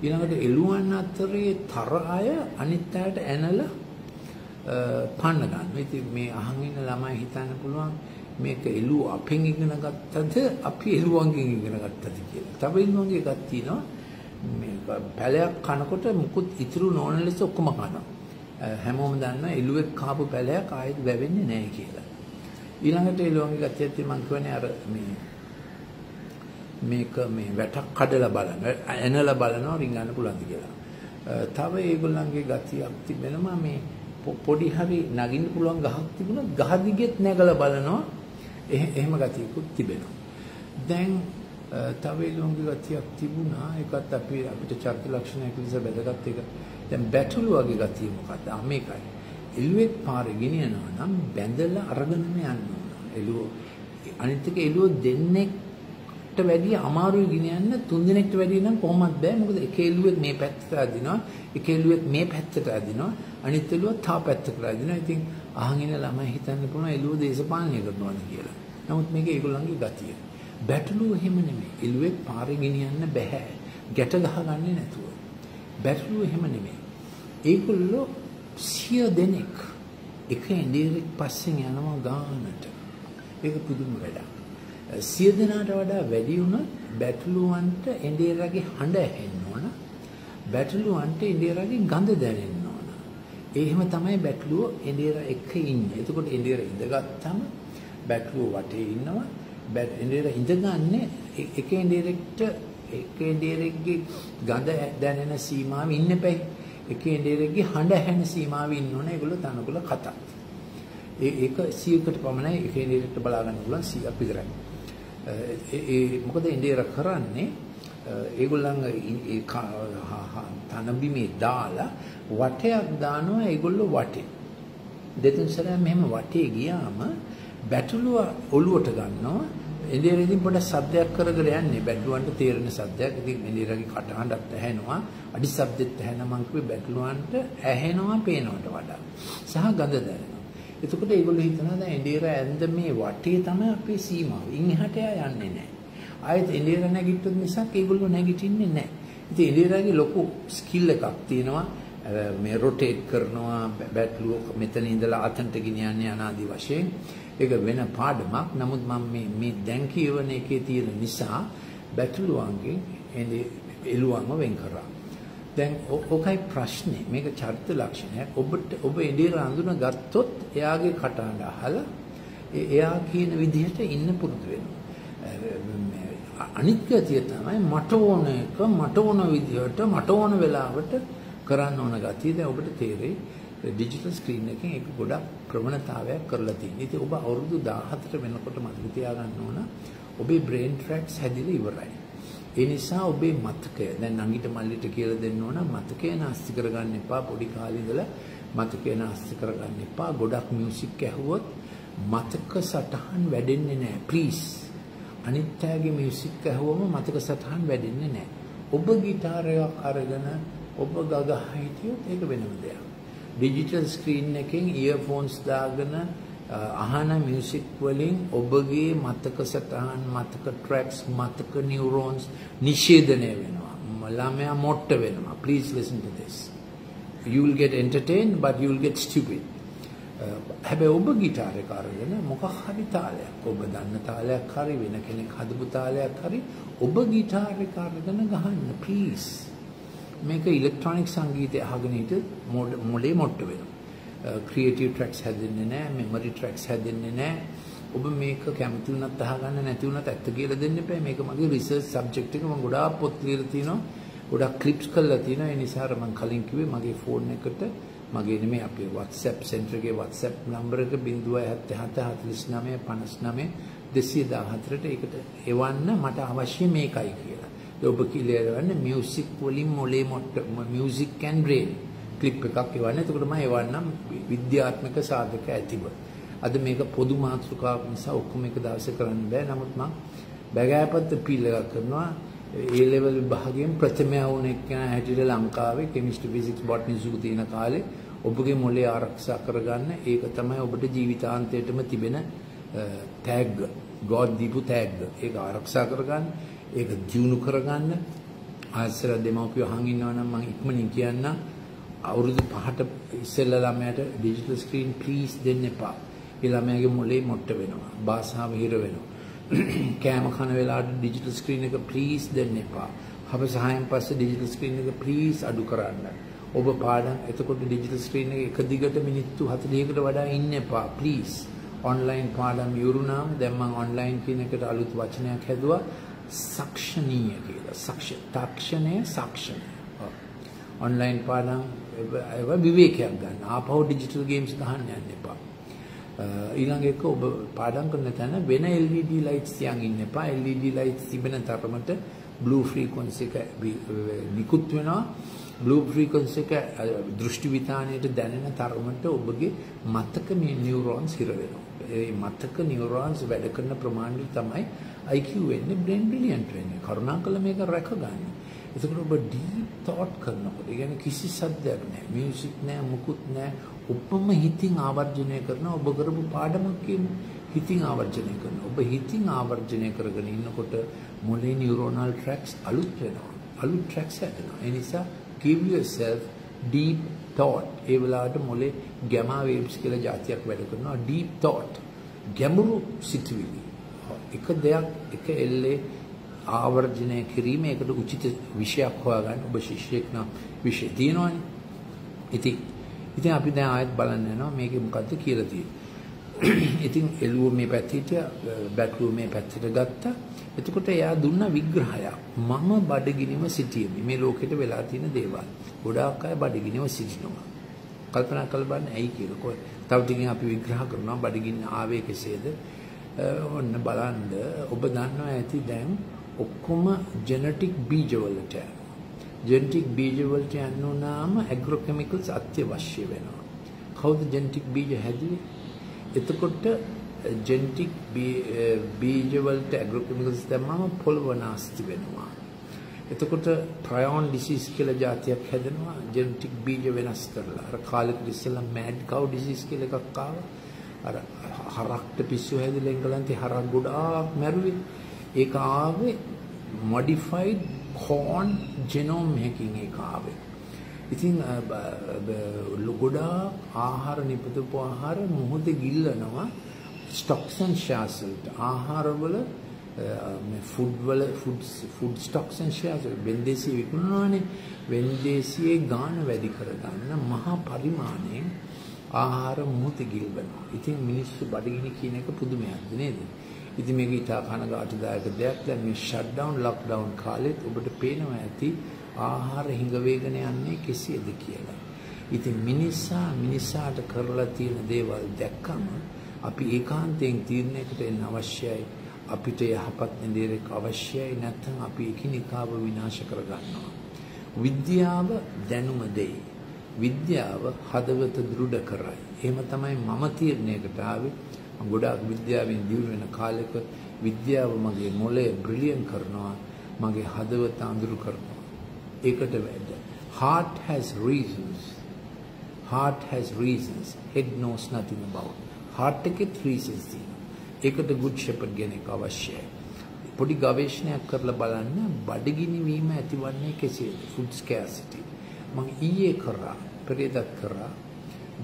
ඊළඟට එළුවන් අතරේ තර අය අනිත් අයට ඇනලා පන්න ගන්නවා. ඉතින් මේ අහන් ඉන්න ළමයි හිතන්න පුළුවන් මේක එළුව අපෙන් ඉගෙන ගත්තද අපි එළුවන්ගෙන් ඉගෙන ගත්තද කියලා. තව ඉන්නෝගේ එකක් තියෙනවා මේක පැලයක් කනකොට මුකුත් ඉතුරු නොවන ලෙස ඔක්කොම කනවා. හැමෝම දන්නා එළුවෙක් කාපු පැලයක් ආයෙත් වැවෙන්නේ නැහැ කියලා. ඊළඟට එළුවන්ගේ ගතියක් තියෙනවා මම කියන්නේ අර මේක මේ වැටක් කඩලා බලන ඇනලා බලනවා රිංගන්න පුළුවන්ද කියලා. තව ඒගොල්ලන්ගේ ගතියක් තිබෙනවා මේ පොඩි හරි නගින්න පුළුවන් ගහක් තිබුණා ගහ දිගෙත් නැගලා බලනවා එහෙම ගතියකුත් තිබෙනවා. දැන් තව එළුවන්ගේ ගතියක් තිබුණා ඒකත් අපිට චරිත ලක්ෂණයක් ලෙස බෙදගත් එක. දැන් බැටළු වගේ ගතිය මොකක්ද? මේකයි. එළුවෙක් පාරේ ගෙනියනවා නම් බැඳලා අරගෙනම යන්න ඕන. එළුව අනිත් එක එළුව දෙන්නෙක්ට වැඩිය අමාරුයි ගෙනියන්න තුන් දෙනෙක්ට වැඩිය නම් කොහොමද බෑ. මොකද එක එළුවෙක් මේ පැත්තට අදිනවා එක එළුවෙක් මේ පැත්තට අදිනවා අනිත් එළුව තා පැත්තකට අදිනවා. ඉතින් අහන් ඉන්න ළමයි හිතන්න පුළුවන් එළුව දේශපාලනය කරනවාද කියලා. නමුත් මේක ඒගොල්ලන්ගේ ගතිය. බැටළුව එහෙම නෙමෙයි. එළුවෙක් පාරේ ගෙනියන්න බෑ. ගැට ගහගන්නේ නැතුව. බැටළුව එහෙම නෙමෙයි. ඒගොල්ලෝ 100 දෙනෙක් එක ඉන්දියරෙක් පස්සෙන් යනවා ගානට. ඒක පුදුම වැඩක්. සිය දෙනාට වඩා වැඩි වුණොත් බැටළුවන්ට එඬේරගේ හඬ ඇහෙන්න ඕන. බැටළුවන්ට එඬේරගේ ගඳ දැනෙන්න ඕන. එහෙම තමයි බැටළුව එඬේර එක්ක ඉන්නේ. එතකොට එඬේර ඉඳගත්තම බැටළුව වටේ ඉන්නවා. එඬේර ඉඳගන්නේ එක එඬේරෙක්ගේ ගඳ දැනෙන සීමාවෙ ඉන්න බෑ. එක එඬේරෙක්ගේ හඬ ඇහෙන සීමාවෙ ඉන්න ඕනේ. ඒගොල්ලෝ තනකොළ කතා. ඒක 100කට පමණයි එක එඬේරෙක්ට බලා ගන්න පුළුවන් 100ක් විතරයි. මොකද එඬේර කරන්නේ ඒගොල්ලන්ගේ තනබිමේ දාලා වටයක් දානවා. ඒගොල්ලෝ වටේ දෙතුන් සැරයක් මෙහෙම වටේ ගියාම බැටළුව ඔලුවට ගන්නවා. එඬේරෙන් පොඩ සද්දයක් කරගෙන යන්නේ. බැටළුවන්ට තේරෙන සද්දයක්. ඉතින් එඬේරගේ කටහඬත් ඇහෙනවා. අඩි ශබ්දෙත් ඇහෙනවා. මං කිව්වේ බැටළුවන්ට ඇහෙනවා පේනවට වඩා සහ ගඳ දැනෙනවා. එතකොට ඒගොල්ලෝ හිතනවා දැන් එඬේර ඇඳ මේ වටේ තමයි අපේ සීමාව. ඉන් එහාට යන්නේ නැහැ. ආයෙත් එඬේර නැගිට්ටොත් මිසක් ඒගොල්ලෝ නැගිටින්නේ නැහැ. ඉතින් එඬේරගේ ලොකු ස්කිල් එකක් තියෙනවා. මේ රොටේට් කරනවා බැටළුව මෙතන ඉඳලා අතන්ට ගෙනියන්නේ අනාදි වශයෙන්. ඒක වෙන පාඩමක්. නමුත් මම මේ දැන් කියවන එකේ තියෙන නිසා බැටළුවන්ගෙන් එළුවන්ව වෙන් කරා. දැන් ඔකයි ප්‍රශ්නේ. මේක චරිත ලක්ෂණයක්. ඔබ එඬේර අඳුන ගත්තොත් එයාගේ කටහඬ අහලා එයා කියන විදිහට ඉන්න පුරුදු වෙනවා. අනිත් ගතිය තමයි මට ඕන එක මට ඕන විදිහට මට ඕන වෙලාවට කරන්න ඕන ගතිය. දැන් ඔබට තේරෙයි ඩිජිටල් ස්ක්‍රීන් එකෙන් ඒක ගොඩක් ප්‍රවණතාවයක් කරලා තියෙනවා. ඉතින් ඔබ අවුරුදු 14 වෙනකොට මතක තියාගන්න ඕන ඔබේ බ්‍රේන් ට්‍රැක්ස් හැදිලා ඉවරයි. ඒ නිසා ඔබේ මතකය දැන් නංගිට මල්ලිට කියලා දෙන්න ඕන මතකය නාස්ති කරගන්න එපා. පොඩි කාලේ ඉඳලා මතකය නාස්ති කරගන්න එපා. ගොඩක් මියුසික් ඇහුවොත් මතක සටහන් වැඩෙන්නේ නැහැ. ප්ලීස්. අනිත් අයගේ මියුසික් ඇහුවම මතක සටහන් වැඩෙන්නේ නැහැ. ඔබ ගිටාරයක් අරගෙන ඔබ ගගහ හිටියොත් ඒක වෙනම දෙයක්. ඩිජිටල් ස්ක්‍රීන් එකෙන් ඉයර්ෆෝන්ස් දාගෙන අහන මියුසික් වලින් ඔබගේ මතක සටහන් මතක ට්‍රැක්ස් මතක නියුරෝන්ස් නිෂේධනය වෙනවා. ළමයා මොට්ට වෙනවා. Please listen to this. You will get entertained but you will get stupid. හැබැයි ඔබ ගිටාර එක අරගෙන මොකක් හරි තාලයක් ඔබ දන්න තාලයක් හරි වෙන කෙනෙක් හදපු තාලයක් හරි ඔබ ගිටාර එක අරගෙන ගහන්න please. මේක ඉලෙක්ට්‍රොනික සංගීතය අහගෙන හිට මොලේ මොට්ට වෙනවා. ක්‍රියේටිව් ට්‍රැක්ස් හැදෙන්නේ නැහැ, මෙමරි ට්‍රැක්ස් හැදෙන්නේ නැහැ. ඔබ මේක කැමති වුණත් අහගන්න නැති වුණත් ඇත්ත කියලා දෙන්න එපා. මේක මගේ රිසර්ච් සබ්ජෙක්ට් එක. මම ගොඩාක් පොත් ලියලා තිනවා. ගොඩාක් ක්ලිප්ස් කරලා තිනවා. ඒ නිසා මම කලින් කිව්වේ මගේ ෆෝන් එකට මගේ නෙමෙයි අපේ WhatsApp සෙන්ටර් එකේ WhatsApp නම්බර එක 077 49 59 214ට ඒකට එවන්න මට අවශ්‍ය මේකයි කියලා. ඔබ කියලා එවන්න මියුසික් වලින් මොලේ මොට්ට මියුසික් and brain ක්ලිප් එකක් එවන්න. එතකොට මම එවන්නම් විද්‍යාත්මක සාධක ඇතිව. අද මේක පොදු මාතෘකාවක් නිසා ඔක්කොම එක දවසේ කරන්න බෑ. නමුත් මම බගෑපත් පීල් එකක් කරනවා. ඒ ලෙවල් විභාගයෙන් ප්‍රථමයා වුණ එක්කෙනා හැටියට ලංකාවේ කෙමිස්ට්‍රි ෆිසික්ස් බොටනි සූ තියෙන කාලේ ඔබගේ මොලේ ආරක්ෂා කරගන්න ඒක තමයි ඔබට ජීවිතාන්තයටම තිබෙන තෑග්ග. ගෝඩ් දීපු තෑග්ග. ඒක ආරක්ෂා කරගන්න. ඒක දියුණු කරගන්න. ආශ්‍රය දෙමව්පියෝ අහන් ඉන්නවා නම් මම ඉක්මනින් කියන්නම්. අවුරුදු 5ට ඉස්සෙල්ලා ළමයාට ඩිජිටල් ස්ක්‍රීන් ප්ලීස් දෙන්න එපා. ඒ ළමයාගේ මොලේ මොට්ට වෙනවා. භාෂාව හිර වෙනවා. කෑම කන වෙලාවට ඩිජිටල් ස්ක්‍රීන් එක ප්ලීස් දෙන්න එපා. හබ සහයෙන් පස්සේ ඩිජිටල් ස්ක්‍රීන් එක ප්ලීස් අඩු කරන්න. ඔබ පාඩම් එතකොට ඩිජිටල් ස්ක්‍රීන් එක දිගට මිනිත්තු 40කට වඩා ඉන්න එපා ප්ලීස්. ඔන්ලයින් පාඩම් යුරුනාම දැන් මම ඔන්ලයින් කියන එකට අලුත් වචනයක් හැදුවා සක්ෂණීය කියලා. තාක්ෂණය සක්ෂණය. ඔන්ලයින් පාඩම් ඒව විවේකයක් ගන්න. ආපහු ඩිජිටල් ගේම්ස් ගහන්න යන්න එපා. ඊළඟ එක ඔබ පාඩම් කරන තැන වෙන LED lights තියන් ඉන්න එපා. LED lights තිබෙන තරමට blue frequency එක නිකුත් වෙනවා. blue frequency එක දෘෂ්ටි විතානයට දැනෙන තරමට ඔබගේ මතක නියුරෝන්ස් හිර වෙනවා. ඒ මතක නියුරෝන්ස් වැඩ කරන ප්‍රමාණය තමයි IQ වෙන්නේ brain brilliant වෙන්නේ. කරුණාකරලා මේක රැක ගන්න. එතකොට ඔබ deep thought කරනකොට يعني කිසි සද්දයක් නැහැ, මියුසික් නැහැ, මුකුත් නැහැ. ඔබම හිතින් ආවර්ජනය කරන ඔබ කරපු පාඩමක් කියමු. හිතින් ආවර්ජනය කරන. ඔබ හිතින් ආවර්ජනය කරගෙන ඉන්නකොට මොලේ නියුරෝනල් ට්‍රැක්ස් අලුත් වෙනවා. අලුත් ට්‍රැක්ස් හැදෙනවා. ඒ නිසා give yourself deep thought. ඒ වෙලාවට මොලේ gamma waves කියලා જાතියක් වැඩ කරනවා. deep thought. ගැඹුරු සිතුවිලි. එක දෙයක් එක එල්ලේ ආවර්ජනය කිරීම ඒකට උචිත විෂයක් හොයාගන්න ඔබ ශිෂ්‍යයෙක් නම් විෂය තියෙනවනේ. ඉතින් අපි දැන් ආයෙත් බලන්න යනවා මේකේ මොකද්ද කියලා තියෙන්නේ. ඉතින් එළුව මේ පැත්තට බැටළුව මේ පැත්තට ගත්තා. එතකොට එයා දුන්න විග්‍රහයක්. මම බඩගිනිව සිටියෙමි. මේ ලෝකෙට වෙලා තියෙන දේවල්. ගොඩාක් අය බඩගිනිව සිටිනවා. කල්පනා කරලා බලන්න ඇයි කියලා. තව ටිකකින් අපි විග්‍රහ කරනවා බඩගින්න ආවේ කෙසේද? ඔන්න බලන්න ඔබ දන්නවා ඇති දැන් ඔක්කොම ජෙනටික් බීජවලට ජෙනටික් බීජවලට යනෝනාම ඇග්‍රෝකෙමිකල්ස් අත්‍යවශ්‍ය වෙනවා. කවුද ජෙනටික් බීජ හැදුවේ? එතකොට ජෙනටික් බීජවලට ඇග්‍රෝකෙමිකල්ස් දැම්මම පොළව නාස්ති වෙනවා. එතකොට ප්‍රයෝන් ඩිසීස් කියලා જાතියක් හැදෙනවා ජෙනටික් බීජ වෙනස් කරලා. අර කාලෙකට ඉස්සෙල්ලා මෑඩ් කව් ඩිසීස් කියලා එකක් ආවා. අර හරක්ට පිස්සු හැදිලා එංගලන්තේ හරක් ගොඩාක් මැරුවේ. ඒක ආවේ modified corn genome hacking එක ආවේ. ඉතින් ගොඩාක් ආහාර නිපදවපු ආහාර මොහොතේ ගිල්ලනවා stocks and shares වලට. ආහාරවල මේ ෆුඩ් ස්ටොක්ස් and shares වෙන්දේසිය විකුණනවානේ. වෙන්දේසියේ ගාණ වැඩි කරගන්න මහා පරිමාණයෙන් ආහාර මොහොතේ ගිල්වනවා. ඉතින් මිනිස්සු බඩගිනි කියන එක පුදුමයක්ද නේද? ඉතින් මේක ඉතා කනගාටුදායක දෙයක්. දැන් මේ ෂට් ඩවුන් ලොක්ඩවුන් කාලෙත් ඔබට පේනවා ඇති ආහාර හිඟ වේගන යන්නේ කෙසේද කියලා. ඉතින් මිනිසාට කරලා තියෙන දේවල් දැක්කම අපි ඒකාන්තයෙන් තීරණයකට එන්න අවශ්‍යයි. අපිට යහපත් නිරේක අවශ්‍යයි. නැත්නම් අපි එකිනෙකාව විනාශ කරගන්නවා. විද්‍යාව දැනුම දෙයි. විද්‍යාව හදවත දෘಢ කරයි. එහෙම තමයි මම තීරණයකට ආවේ. ගොඩාක් විද්‍යාවෙන් දියුණු වෙන කාලෙක විද්‍යාව මගේ මොළය බ්‍රිලියන්ට් කරනවා. මගේ හදවත අඳුරු කරනවා. ඒකට වැඩ. Heart has reasons. Head knows nothing about. Heart එකේ reasons තියෙනවා. ඒකට good shepherd කෙනෙක් අවශ්‍යයි. පොඩි ගවේෂණයක් කරලා බලන්න බඩගිනි වීම ඇතිවන්නේ කෙසේද? food scarcity. මම ඊයේ පෙරේදා කරා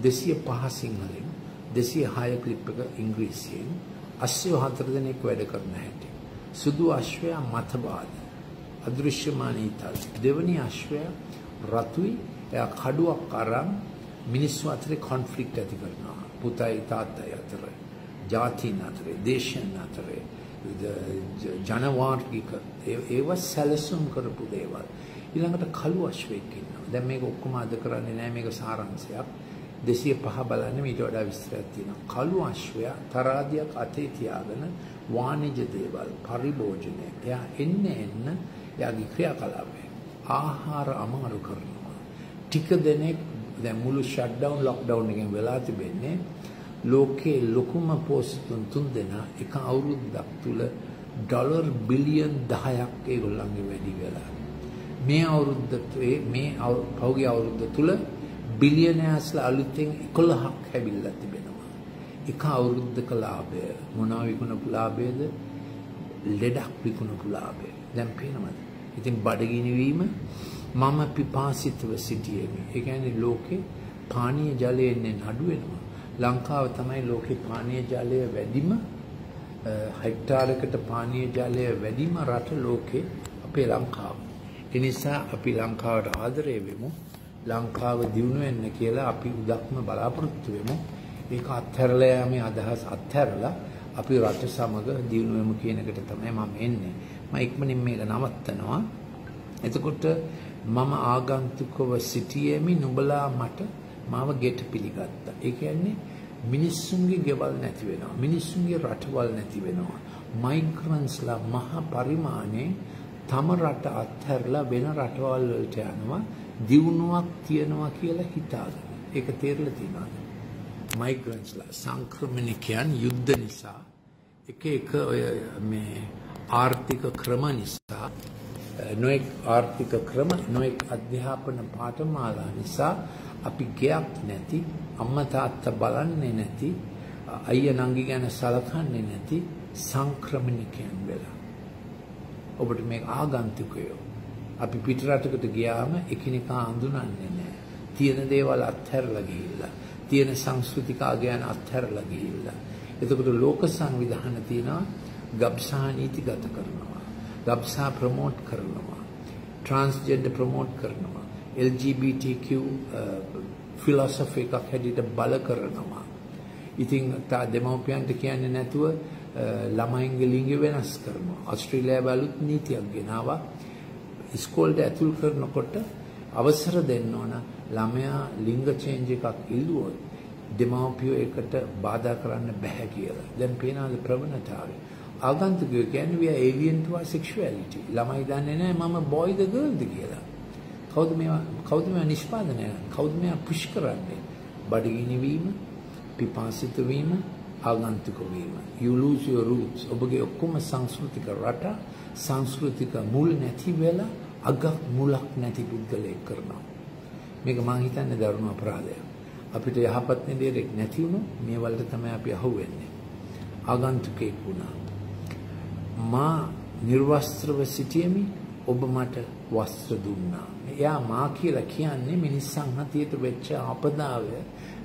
205 සිංහලෙන් 206 ක්ලිප් එක ඉංග්‍රීසියෙන් 84 දෙනෙක් වැඩ කරන හැටි. සුදු අශ්වයා මතබාද අදෘශ්‍යමාන ඊතල්. දෙවනි අශ්වයා රතුයි. එයා කඩුවක් අරන් මිනිස්සු අතරේ කොන්ෆ්ලික්ට් ඇති කරනවා. පුතයි තාත්තයි අතර, ජාතීන් අතර, දේශයන් අතර, ජනවාර්ගික ඒව සැලසුම් කරපු දේවල්. ඊළඟට කළු අශ්වයෙක් ඉන්නවා. දැන් මේක ඔක්කොම අද කරන්නේ නැහැ. මේක සාරාංශයක්. 205 බලන්න ඊට වඩා විස්තරයක් තියෙනවා. කළු අශ්වයා තරාදියක් අතේ තියාගෙන වාණිජ දේවල් පරිභෝජනය. එයා එන්න එයාගේ ක්‍රියාකලාපය ආහාර අමාරු කරනවා. ටික දෙනෙක් දැන් මුළු ෂට් ඩවුන් ලොක්ඩවුන් එකෙන් වෙලා තිබෙන්නේ ලෝකේ ලොකුම පොස්තුන් 3 දෙනා එක අවුරුද්දක් තුල ඩොලර් බිලියන් 10ක් ඒගොල්ලන්ගේ වැඩි වෙලා. මේ පහුගිය අවුරුද්ද තුල බිලියනර්ස්ලා අලුතෙන් 11ක් හැබිලා තිබෙනවා. එක අවුරුද්දක ලාභය මොනවා විකුණපු ලාභයද? ලෙඩක් විකුණපු ලාභය. දැන් පේනවද? ඉතින් බඩගිනි වීම මම පිපාසිතව සිටියෙමි. ඒ කියන්නේ ලෝකේ පානීය ජලය එන්නේ අඩු වෙනවා. ලංකාව තමයි ලෝකේ පානීය ජලය වැඩිම හෙක්ටාරයකට පානීය ජලය වැඩිම රට ලෝකේ අපේ ලංකාව. ඒ නිසා අපි ලංකාවට ආදරය වෙමු. ලංකාව දියුණු වෙන්න කියලා අපි උදක්ම බලාපොරොත්තු වෙමු. ඒක අත්හැරලා යමේ අදහස් අත්හැරලා අපි රට සමග දියුණු වෙමු කියන එකට තමයි මම එන්නේ. මම ඉක්මනින් මේක නවත්තනවා. එතකොට මම ආගන්තුකව සිටියෙමි. නුඹලා මට මාව ගෙට පිළිගත්තා. ඒ කියන්නේ මිනිස්සුන්ගේ ගෙවල් නැති වෙනවා. මිනිස්සුන්ගේ රටවල් නැති වෙනවා. මයිග්‍රන්ට්ස්ලා මහ පරිමාණයෙන් තම රට අත්හැරලා වෙන රටවල් වලට යනවා. දියුණුවක් තියනවා කියලා හිතාගෙන. ඒක තේරෙලා තියෙනවා. මයිග්‍රන්ට්ස්ලා සංක්‍රමණිකයන් යුද්ධ නිසා එක ඔය මේ ආර්ථික ක්‍රම නිසා නොඑක් ආර්ථික ක්‍රම නොඑක් අධ්‍යාපන පාඨමාලා නිසා අපි ගයක් නැති අම්මා තාත්තා බලන්නේ නැති අයියා නංගි ගැන සලකන්නේ නැති සංක්‍රමණිකයන් වෙලා. ඔබට මේක ආගන්තුකයෝ. අපි පිටරටකට ගියාම එකිනෙකා අඳුනන්නේ නැහැ. තියෙන දේවල් අත්හැරලා ගිහිල්ලා, තියෙන සංස්කෘතික ආගයන් අත්හැරලා ගිහිල්ලා. එතකොට ලෝක සංවිධාන තියෙනවා ගබ්සා නීතිගත කරනවා. ගබ්සා ප්‍රමෝට් කරනවා. ට්‍රාන්ස්ජෙන්ඩර් ප්‍රමෝට් කරනවා. LGBTQ ෆිලොසොෆි එකක් හැටියට බල කරනවා. ඉතින් තා දෙමව්පියන්ට කියන්නේ නැතුව ළමයින්ගේ ලිංග වෙනස් කරනවා. ඕස්ට්‍රේලියාවේ අලුත් නීතියක් ගෙනාවා. ඉස්කෝලේට ඇතුල් කරනකොට අවසර දෙන්න ඕන ළමයා ලිංග චේන්ජ් එකක් ඉල්ලුවොත් දෙමව්පියෝ ඒකට බාධා කරන්න බෑ කියලා. දැන් පේනවාද ප්‍රවණතාවය. ආගන්තුකයෝ කියන්නේ we are alien to our sexuality. ළමයි දන්නේ නැහැ මම boyද girlද කියලා. කවුද මේවා නිෂ්පාදනය කරන්නේ? කවුද මේවා පුෂ් කරන්නේ? බඩගිනි වීම, පිපාසිත වීම, ආගන්තුක වීම. You lose your roots. ඔබගේ ඔක්කොම සංස්කෘතික රට සංස්කෘතික මුල් නැති වෙලා අගක් මුලක් නැති පුද්ගලයෙක් කරනවා. මේක මම හිතන්නේ දරුණු අපරාධයක්. අපිට යහපත් නිදේරෙක් නැති වුණොත් මේ වලට තමයි අපි අහුවෙන්නේ. ආගන්තුකෙක් වුණා. මා නිර්වස්ත්‍රව සිටියෙමි ඔබ මට වස්ත්‍ර දුන්නා. එයා මා කියලා කියන්නේ මිනිස් සංහතියට වෙච්ච ආපදාව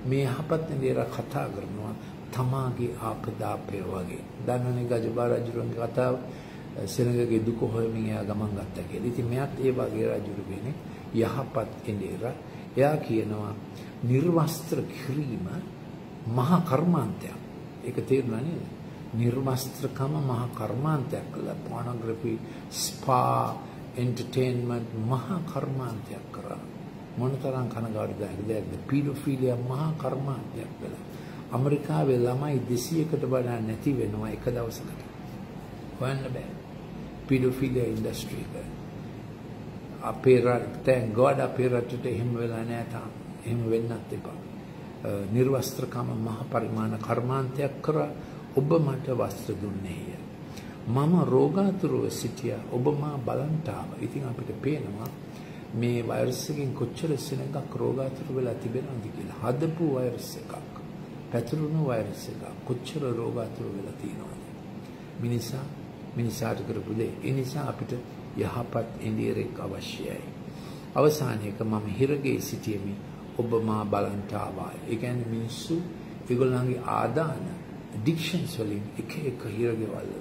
මේ යහපත් නිදේර කතා කරනවා තමාගේ ආපදාපය වගේ. දන්නවනේ ගජබා රජුගේ කතාව සෙනගගේ දුක හොයමින් එයා ගමන් ගත්තා කියලා. ඉතින් මෙයාත් ඒ වගේ රජුරු කෙනෙක් යහපත් නිදේර. එයා කියනවා නිර්වස්ත්‍ර කිරීම මහා කර්මාන්තයක්. ඒක තේරුණා නේද? නිර්වස්ත්‍රකම මහා කර්මාන්තයක් කළා. පොනෝග්‍රැෆි, ස්පා, එන්ටර්ටේන්මන්ට් මහා කර්මාන්තයක් කරා. මොනතරම් කනගාටුදායකද? පීඩොෆීලියා මහා කර්මාන්තයක් කළා. ඇමරිකාවේ ළමයි 200කට වඩා නැති වෙනවා එක දවසකට. හොයන්න බෑ. පීඩොෆීලියා ඉන්ඩස්ට්‍රි එක. අපේ රට thank God අපේ රටට එහෙම වෙලා නැහැ තාම. එහෙම වෙන්නත් එපා. නිර්වස්ත්‍රකම මහ පරිමාණ කර්මාන්තයක් කරා. ඔබ මට වස්ත්‍ර දුන්නේය. මම රෝගාතුරව සිටියා. ඔබ මා බලන්ට ආවා. ඉතින් අපිට පේනවා මේ වෛරස් එකෙන් කොච්චර සෙනඟක් රෝගාතුර වෙලා තිබෙනවද කියලා. හදපු වෛරස් එකක්. පැතුරුණු වෛරස් එකක්. කොච්චර රෝගාතුර වෙලා තියෙනවද? මිනිසාට කරපු දේ. ඒ නිසා අපිට යහපත් ඉන්දියරෙක් අවශ්‍යයි. අවසානයේක මම හිරගේ සිටියෙමි. ඔබ මා බලන්ට ආවා. ඒ කියන්නේ මිනිස්සු ඒගොල්ලන්ගේ ආදාන ඩික්ෂන්ස් වලින් එක හිරගෙවල්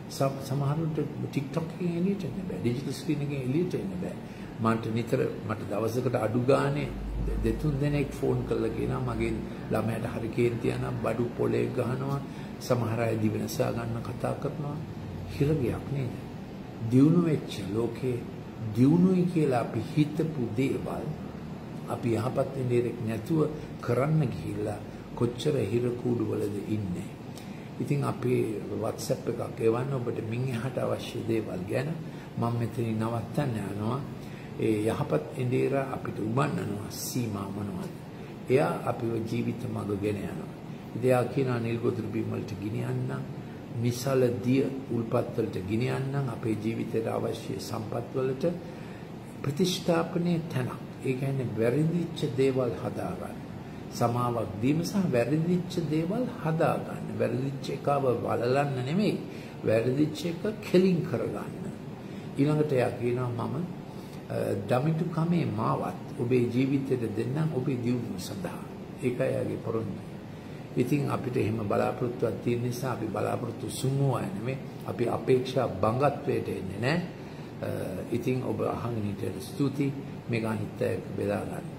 සමහරුන්ට TikTok එකෙන් එළියට එන්න බෑ. ඩිජිටල් ස්ක්‍රීන් එකෙන් එළියට එන්න බෑ. මට දවසකට අඩු ගානේ 2-3 දෙනෙක් ෆෝන් කරලා කියනවා මගේ ළමයාට හරි කේන්ති යනවා බඩු පොලේ ගහනවා සමහර අය දිවෙනසා ගන්න කතා කරනවා. හිරගයක් නේද? දියුණු වෙච්ච ලෝකේ දියුණුයි කියලා අපි හිතපු දේවල් අපි යහපත් ඉන්දියරෙක් නැතුව කරන්න ගිහිල්ලා කොච්චර හිර කූඩුවලද ඉන්නේ. ඉතින් අපි WhatsApp එකක් එවන්න ඔබට මින් එහාට අවශ්‍ය දේවල් ගැන මම මෙතනින් නවත්තන්න යනවා. ඒ යහපත් ඉන්දියර අපිට උගන්වනවා සීමා මොනවද? එයා අපිව ජීවිත මඟ ගෙන යනවා. ඉතින් එයා කියනවා නිල් ගොදුරු බිම් වලට ගෙනියන්න, මිසල දිය උල්පත් වලට ගෙනියන්න, අපේ ජීවිතයට අවශ්‍ය සම්පත් වලට ප්‍රතිෂ්ඨාපනයේ තැනක්. ඒ කියන්නේ වැරදිච්ච දේවල් හදාගන්න. සමාවක් දීම සහ වැරදිච්ච දේවල් හදාගන්න. වැරදිච්ච එකව වලලන්න නෙමෙයි. වැරදිච්ච එක කෙලින් කරගන්න. ඊළඟට එයා කියනවා මම දමිතු කමේ මාවත් ඔබේ ජීවිතයට දෙන්නම් ඔබේ දියුණුව සඳහා. ඒකයි එයාගේ පොරොන්දු. ඉතින් අපිට එහෙම බලාපොරොත්තුවක් තියෙන නිසා අපි බලාපොරොත්තු සුමුවයි නෙමෙයි. අපි අපේක්ෂා බංගත්වයට එන්නේ නැහැ. ඉතින් ඔබ අහගෙන ඉන්නට ස්තුතියි. මේක අනිත් අය බෙදා ගන්න.